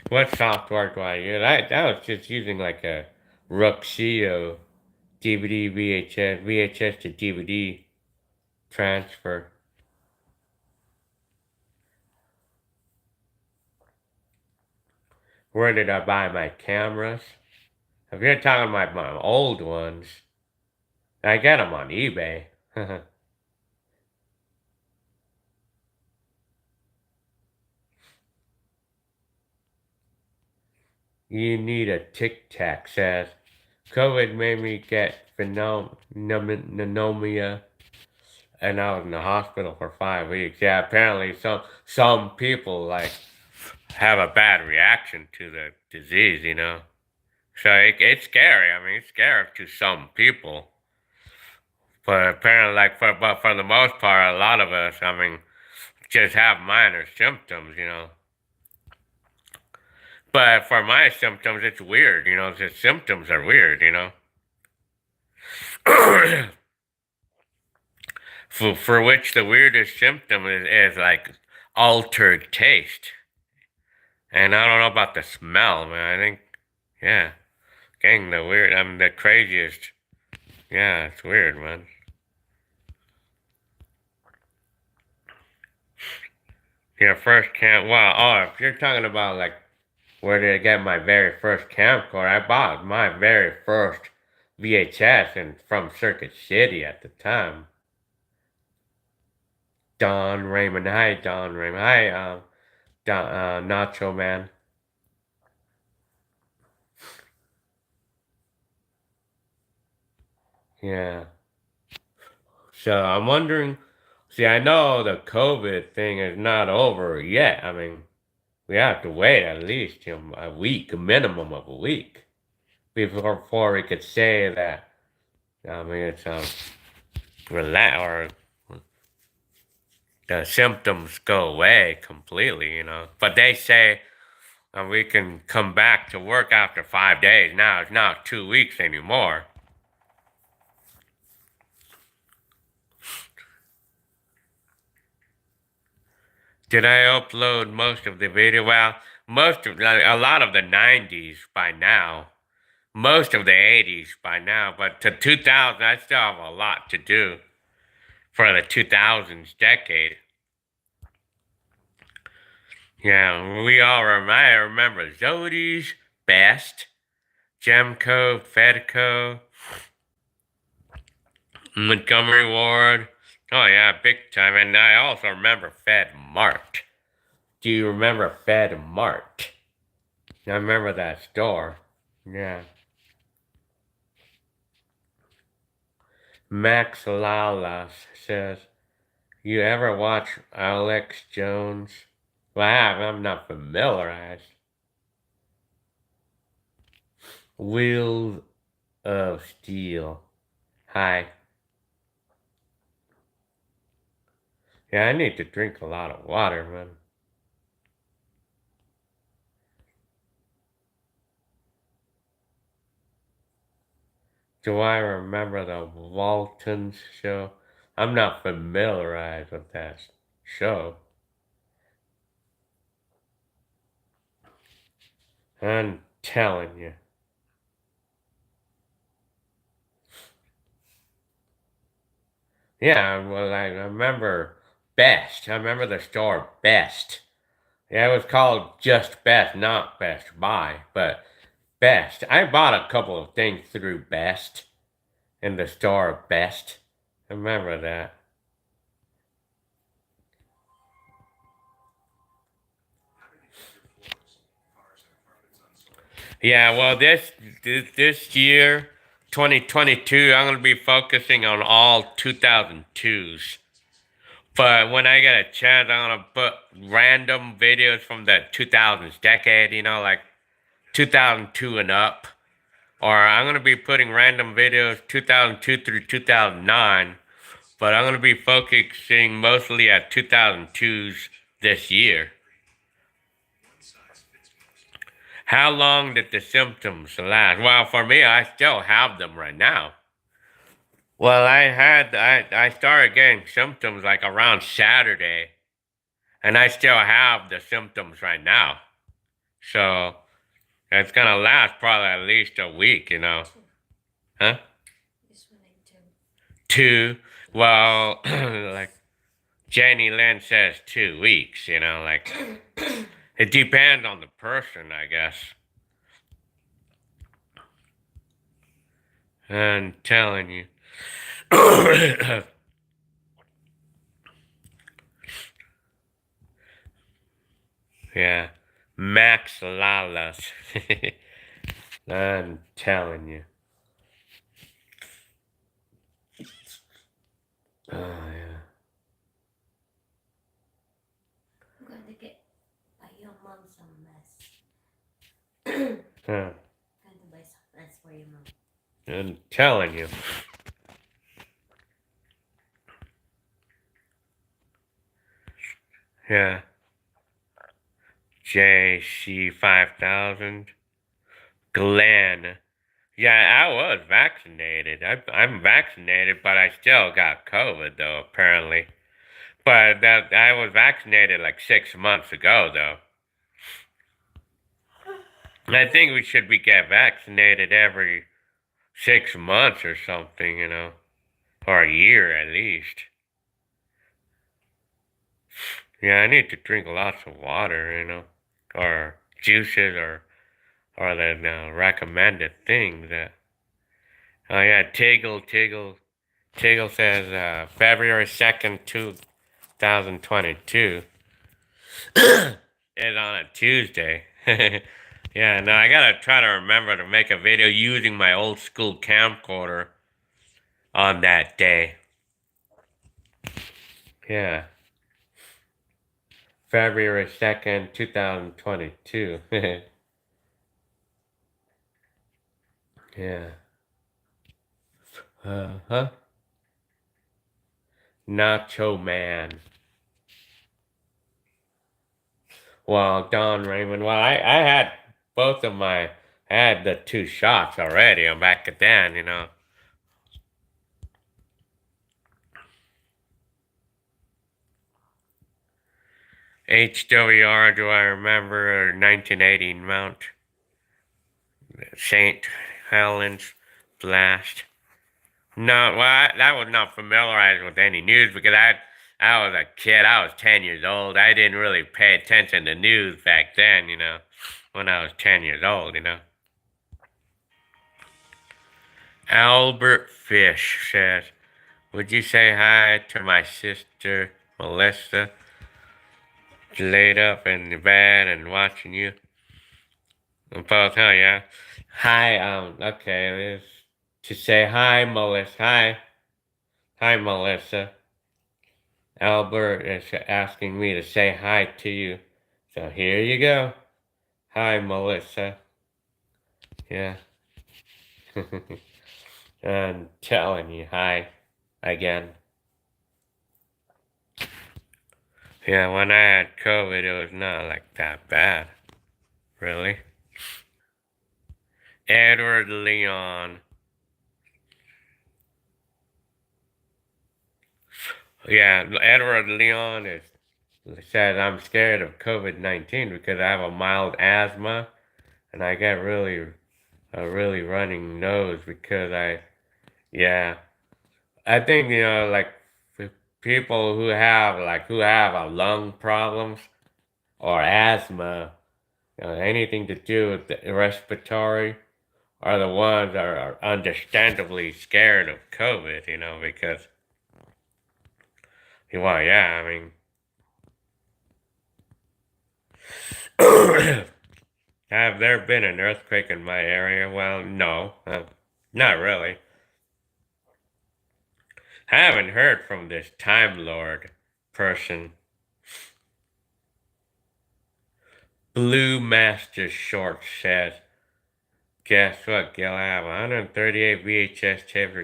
What software do I use? I was just using like a Ruxio DVD VHS to DVD transfer. Where did I buy my cameras? If you're talking about my old ones, I got them on eBay. You need a Tic Tac, says. COVID made me get pneumonia, and I was in the hospital for 5 weeks. Yeah, apparently some people like have a bad reaction to the disease, you know. So it's scary. I mean, it's scary to some people, but apparently, but for the most part, a lot of us, I mean, just have minor symptoms, you know. But for my symptoms, it's weird, you know. The symptoms are weird, you know. For which the weirdest symptom is like altered taste. And I don't know about the smell, man. I think, yeah, getting the weird, I mean, the craziest. Yeah, it's weird, man. Your first camp, wow, oh, if you're talking about like where did I get my very first camcorder, I bought my very first VHS from Circuit City at the time. Don Raymond, hi Don Raymond, hi Nacho Man. Yeah. So I'm wondering, see, I know the COVID thing is not over yet. I mean, we have to wait at least a week, a minimum of a week, before we could say that. I mean, it's relax or the symptoms go away completely, you know. But they say we can come back to work after 5 days. Now it's not 2 weeks anymore. Did I upload most of the video? Well, a lot of the 90s by now. Most of the 80s by now, but to 2000, I still have a lot to do for the 2000s decade. Yeah, I remember Zodi's, Best, Gemco, Fedco, Montgomery Ward. Oh yeah, big time. And I also remember Fed Mart. Do you remember Fed Mart? I remember that store. Yeah. Max Lalas says, you ever watch Alex Jones? Well, I'm not familiarized. Wheels of Steel. Hi. Yeah, I need to drink a lot of water, man. Do I remember the Waltons show? I'm not familiarized with that show. I'm telling you. Yeah, well, I remember Best. I remember the store Best. Yeah, it was called just Best, not Best Buy, but Best. I bought a couple of things through Best in the store Best. I remember that. Yeah, well, this year, 2022, I'm gonna be focusing on all 2002s. But when I get a chance, I'm gonna put random videos from the 2000s decade, you know, like 2002 and up. Or I'm gonna be putting random videos 2002 through 2009. But I'm gonna be focusing mostly at 2002s this year. How long did the symptoms last? Well, for me, I still have them right now. Well, I started getting symptoms like around Saturday, and I still have the symptoms right now. So it's gonna last probably at least a week, you know. Huh? Two. Well, like Jenny Lynn says 2 weeks, you know, like it depends on the person, I guess. I'm telling you. Yeah. Max Lalas. I'm telling you. Oh, yeah. I'm going to get my mom's a mess. Huh. Going to buy supplies for your mom. I'm telling you. Yeah. JC5000. Glenn. Yeah, I was vaccinated. I'm vaccinated, but I still got COVID, though, apparently. But I was vaccinated like 6 months ago, though. I think we should be get vaccinated every 6 months or something, or a year at least. Yeah, I need to drink lots of water, or juices, or the recommended things that. Oh yeah, Tiggle says February 2nd, 2022 is on a Tuesday. Yeah, no, I gotta try to remember to make a video using my old school camcorder on that day. Yeah, February 2nd, 2022. Yeah. Huh? Nacho Man. Well, Don Raymond. Well, I had both of my. I had the 2 shots already. I'm back at then. HWR, do I remember? 1980 Mount St. Helens Blast. No, well, that was not familiarized with any news because I was a kid. I was 10 years old. I didn't really pay attention to news back then, when I was 10 years old. Albert Fish says, would you say hi to my sister, Melissa, laid up in the bed and watching you? Both, huh, yeah? Hi, okay, to say hi, Melissa. Hi. Hi, Melissa. Albert is asking me to say hi to you. So here you go. Hi, Melissa. Yeah. I'm telling you, hi again. Yeah, when I had COVID, it was not like that bad. Really? Edward Leon. Yeah, Edward Leon says I'm scared of COVID-19 because I have a mild asthma and I get a really running nose because yeah. I think, like people who have a lung problems or asthma, anything to do with the respiratory are the ones that are understandably scared of COVID, because, well, yeah, I mean, have there been an earthquake in my area? Well, no, not really. I haven't heard from this Time Lord person. Blue Master Short says, guess what, Gil? I have 138 VHS tape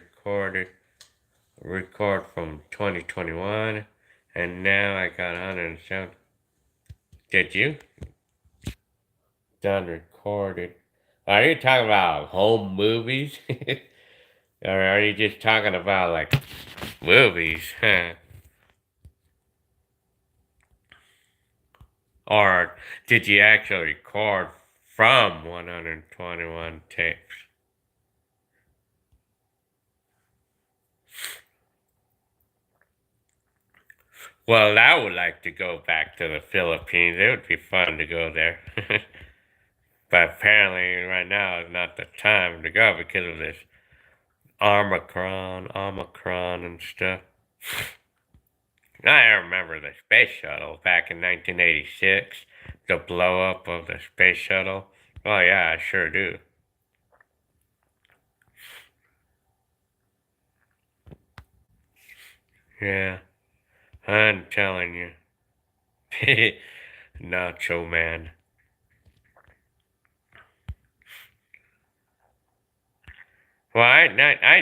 record from 2021, and now I got 107. Did you? Done recorded. Are you talking about home movies? Or are you just talking about, like, movies? Huh? Or did you actually record from 121 tapes? Well, I would like to go back to the Philippines. It would be fun to go there. But apparently, right now is not the time to go because of this Omicron, and stuff. I remember the space shuttle back in 1986, the blow up of the space shuttle. Oh, yeah, I sure do. Yeah, I'm telling you. Nacho Man. Well, I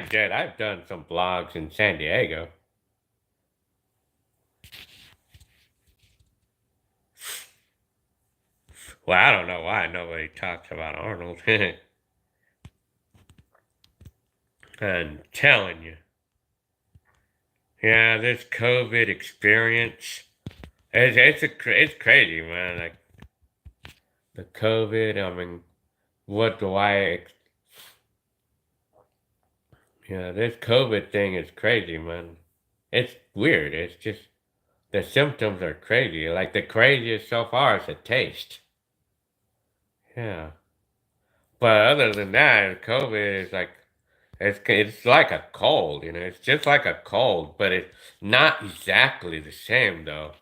did. I've done some blogs in San Diego. Well, I don't know why nobody talks about Arnold. I'm telling you. Yeah, this COVID experience, it's crazy, man. Like the COVID, I mean, what do yeah, this COVID thing is crazy, man. It's weird. It's just, the symptoms are crazy. Like the craziest so far is the taste. Yeah. But other than that, COVID is like, it's like a cold, you know. It's just like a cold, but it's not exactly the same though.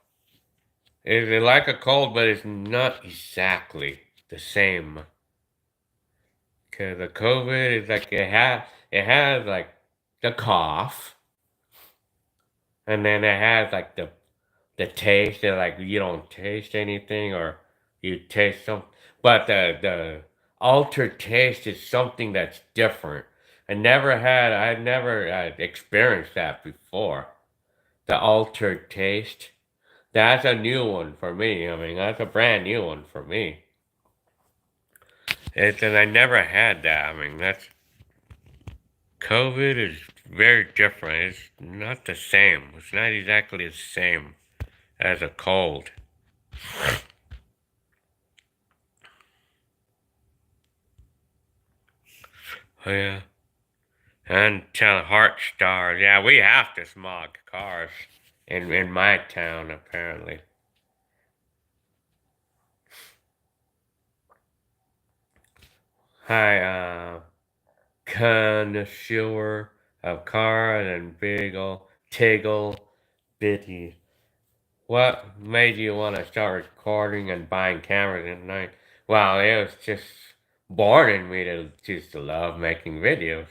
It's like a cold, but it's not exactly the same. Cause the COVID is like it has like the cough, and then it has like the taste that like you don't taste anything or you taste some, but the altered taste is something that's different. I never experienced that before. The altered taste. That's a new one for me. I mean, that's a brand new one for me. And I never had that. I mean, that's COVID is very different. It's not the same. It's not exactly the same as a cold. Oh, yeah. And tell heart stars. Yeah, we have to smog cars in my town apparently. Hi, connoisseur of cars and big ol' tiggle bitty. What made you want to start recording and buying cameras at night? Well, it was just born in me to just to love making videos.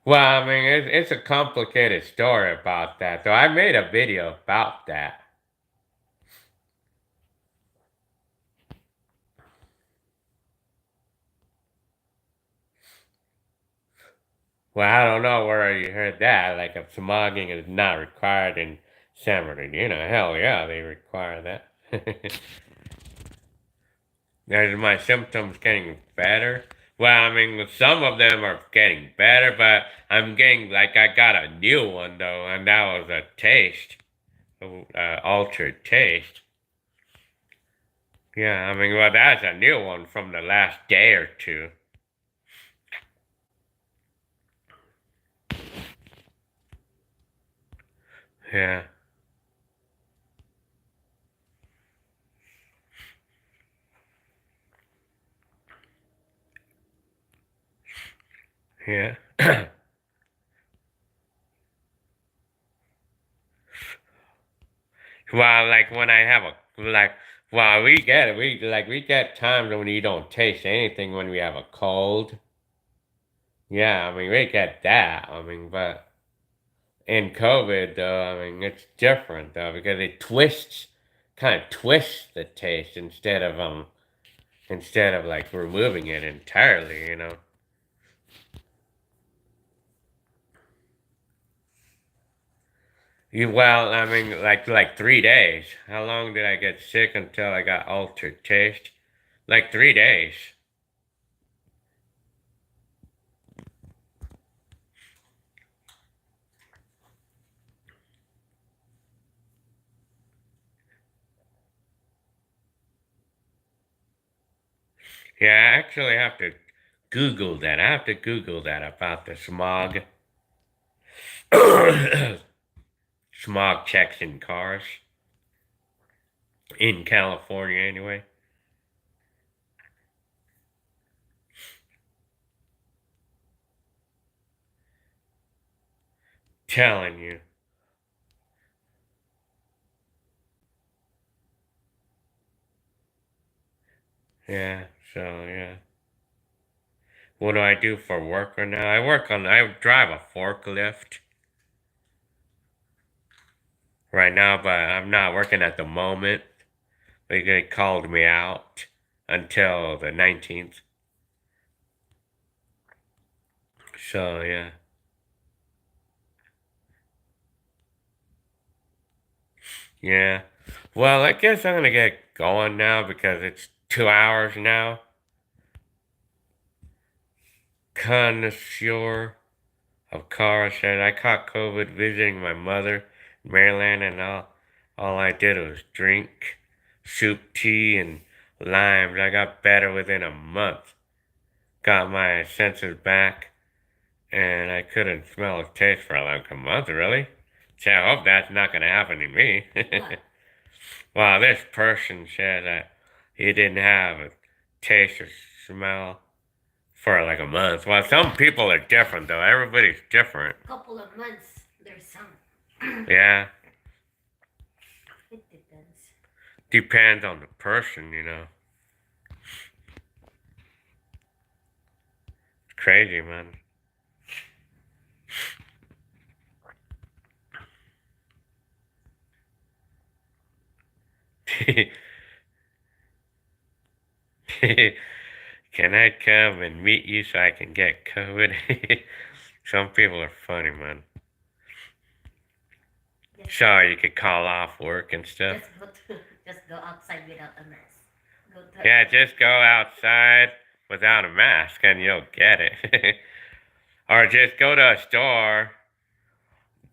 Well, I mean, it's a complicated story about that. So I made a video about that. Well, I don't know where you heard that. Like, if smogging is not required in San Bernardino, hell yeah, they require that. Are my symptoms getting better? Well, I mean, some of them are getting better, but I'm getting, like, I got a new one, though, and that was a taste, altered taste. Yeah, I mean, well, that's a new one from the last day or two. Yeah, yeah. Well, like, when I have well, we get it. We get times when you don't taste anything when we have a cold. Yeah, I mean, we get that. I mean, but in COVID, though, I mean, it's different though because it kind of twists the taste instead of like removing it entirely. You know. Well, I mean, like 3 days. How long did I get sick until I got altered taste? Like 3 days. Yeah, I actually have to Google that. I have to Google that about the smog. Smog checks in cars in California, anyway. Telling you. Yeah, so yeah. What do I do for work right now? I drive a forklift right now, but I'm not working at the moment. They called me out. until the 19th. So, yeah. Yeah. Well, I guess I'm gonna get going now because it's 2 hours now. Connoisseur of car said I caught COVID visiting my mother in Maryland, and all I did was drink soup, tea, and limes. I got better within a month. Got my senses back, and I couldn't smell or taste for like a month, really. So I hope that's not gonna happen to me. What? Well, this person said that he didn't have a taste or smell for like a month. Well, some people are different, though. Everybody's different. Couple of months, there's some. Yeah, It depends. depends on the person. It's crazy, man. Can I come and meet you so I can get COVID? Some people are funny, man. So you could call off work and stuff. Just go outside without a mask. Go to Yeah, just go outside without a mask and you'll get it. Or just go to a store.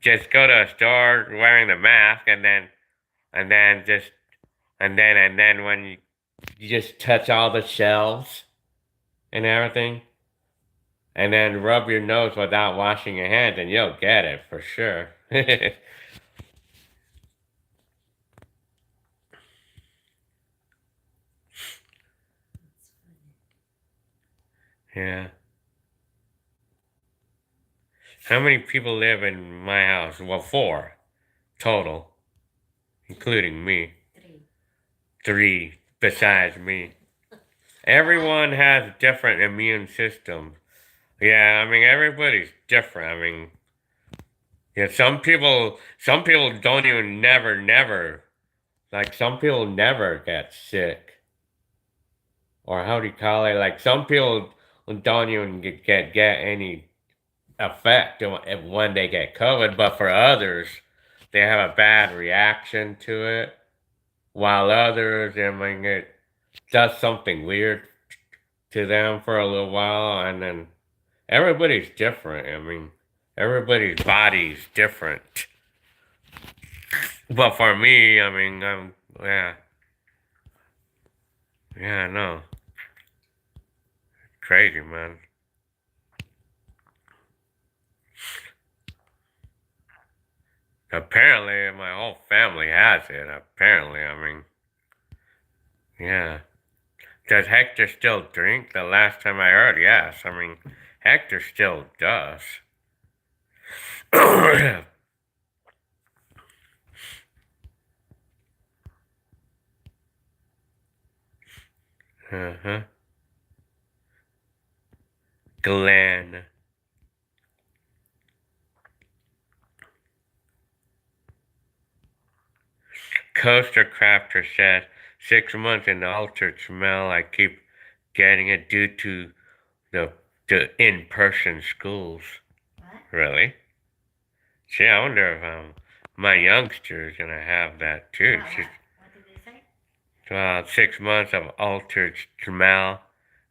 Just go to a store wearing the mask and then just and then when you just touch all the shelves and everything and then rub your nose without washing your hands and you'll get it for sure. Yeah. How many people live in my house? Well, 4 total, including me. three. 3 besides me. Everyone has different immune systems. Yeah, I mean everybody's different. I mean, yeah, some people don't even never like some people never get sick. Or how do you call it? Like some people don't even get any effect when they get COVID, but for others, they have a bad reaction to it. While others, I mean, it does something weird to them for a little while, and then everybody's different. I mean, everybody's body's different. But for me, I mean, yeah, yeah, no, crazy, man. Apparently, my whole family has it. Apparently, I mean, yeah. Does Hector still drink? The last time I heard, yes. I mean, Hector still does. Uh-huh. Glenn. Coaster Crafter said, 6 months in the altered smell. I keep getting it due to the in-person schools. What? Really? See, I wonder if my youngster's gonna have that too. What did they say? 6 months of altered smell.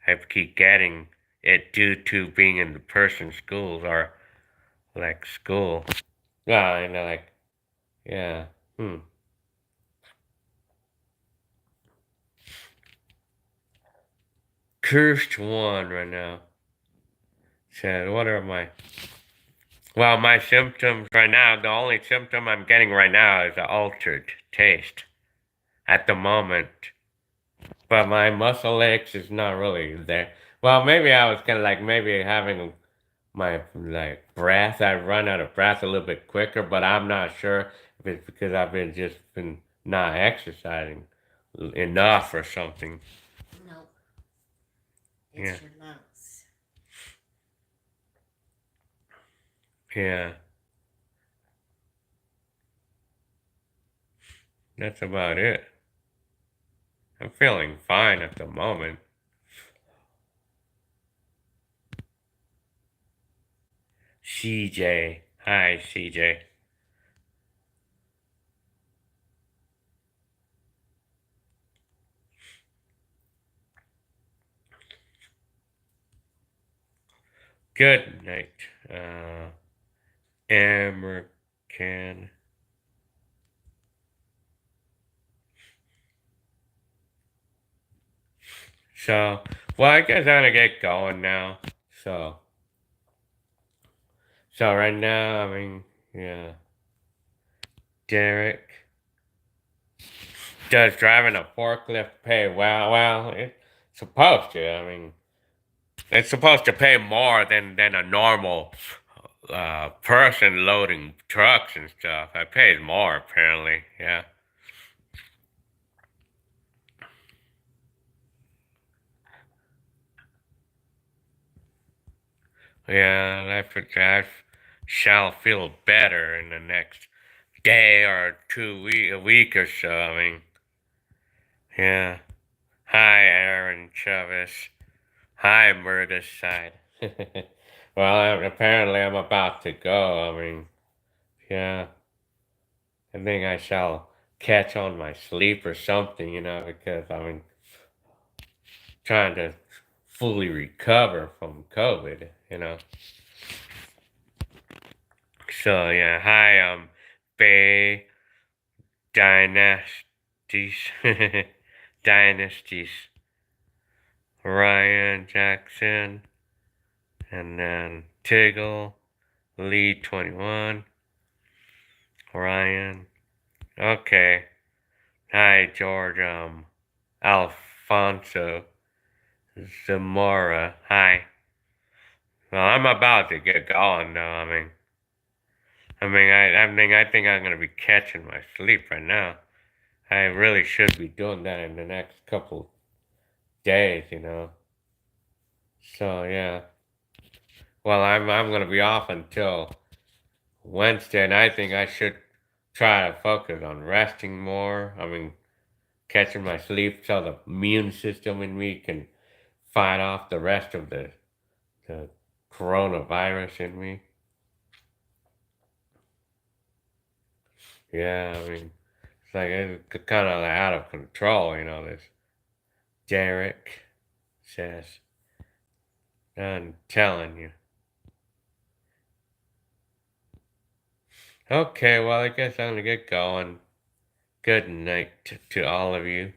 I keep getting it due to being in the person schools or like school. Well, like, yeah. Cursed one right now. Said, what are my... Well, my symptoms right now, the only symptom I'm getting right now is an altered taste at the moment. But my muscle aches is not really there. Well, maybe I was kind of like maybe having my like breath. I run out of breath a little bit quicker, but I'm not sure if it's because I've been not exercising enough or something. No. Yeah. It's your lungs. Yeah. That's about it. I'm feeling fine at the moment. CJ. Hi, CJ. Good night. American. So, well, I guess I'm gonna get going now. So, so right now, I mean, yeah, Derek does driving a forklift pay well? Well, it's supposed to. I mean, it's supposed to pay more than a normal person loading trucks and stuff. It pays more apparently. Yeah. Yeah, I shall feel better in the next day or a week or so. I mean, yeah. Hi, Aaron Chavez. Hi, Murder Side. Well, apparently I'm about to go. I mean, yeah. I think I shall catch on my sleep or something, because I mean, trying to fully recover from COVID. So yeah, hi, Bay Dynasties, Dynasties, Ryan Jackson, and then Tiggle, Lee 21, Ryan. Okay, hi George, Alfonso, Zamora. Hi. Well, I'm about to get going though. I think I'm gonna be catching my sleep right now. I really should be doing that in the next couple days. So yeah. Well, I'm gonna be off until Wednesday, and I think I should try to focus on resting more. I mean, catching my sleep so the immune system in me can fight off the rest of the coronavirus in me. Yeah, I mean, it's like it's kind of out of control. This Derek says, I'm telling you. Okay, well, I guess I'm gonna get going. Good night to all of you.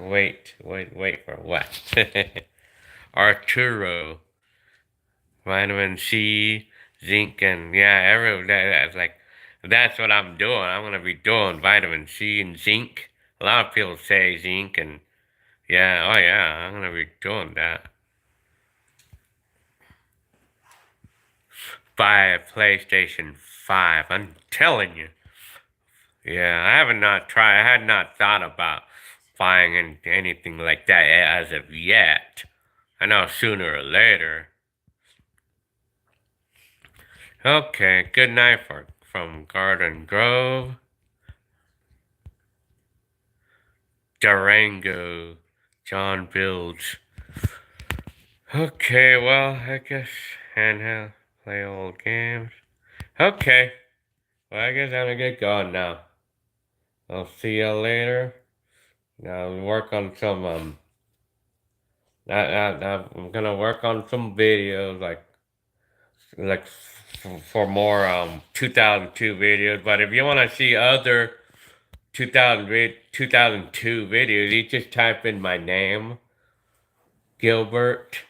wait for what? Arturo, vitamin C, zinc, and yeah, that's what I'm doing. I'm gonna be doing vitamin C and zinc. A lot of people say zinc, and yeah, oh yeah, I'm gonna be doing that. Buy a PlayStation 5. I'm telling you. Yeah, I haven't not tried. I had not thought about buying anything like that as of yet. I know sooner or later. Okay, good night from Garden Grove, Durango, John Builds. Okay, well, I guess handheld, play old games. Okay, well, I guess I'm gonna get going now. I'll see you later. Now work on some I'm gonna work on some videos for more 2002 videos. But if you want to see other 2002 videos, you just type in my name, Gilbert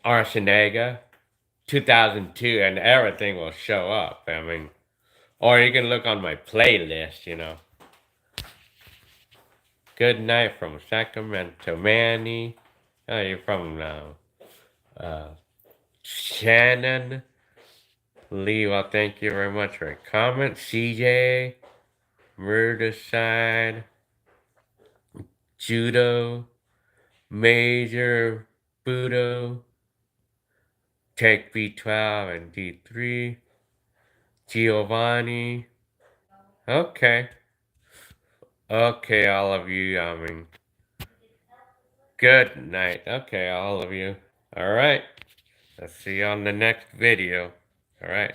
Arsenaga 2002, and everything will show up. I mean, or you can look on my playlist. Good night from Sacramento, Manny. Oh, you're from Shannon. Lee, well, thank you very much for your comment. CJ, Murderside, Judo, Major, Budo, Take B12 and D3, Giovanni. Okay. Okay, all of you. Good night. Okay, all of you. All right. I'll see you on the next video. All right.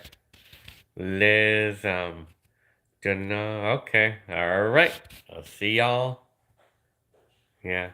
Liz, don't know. Okay. All right. I'll see y'all. Yeah.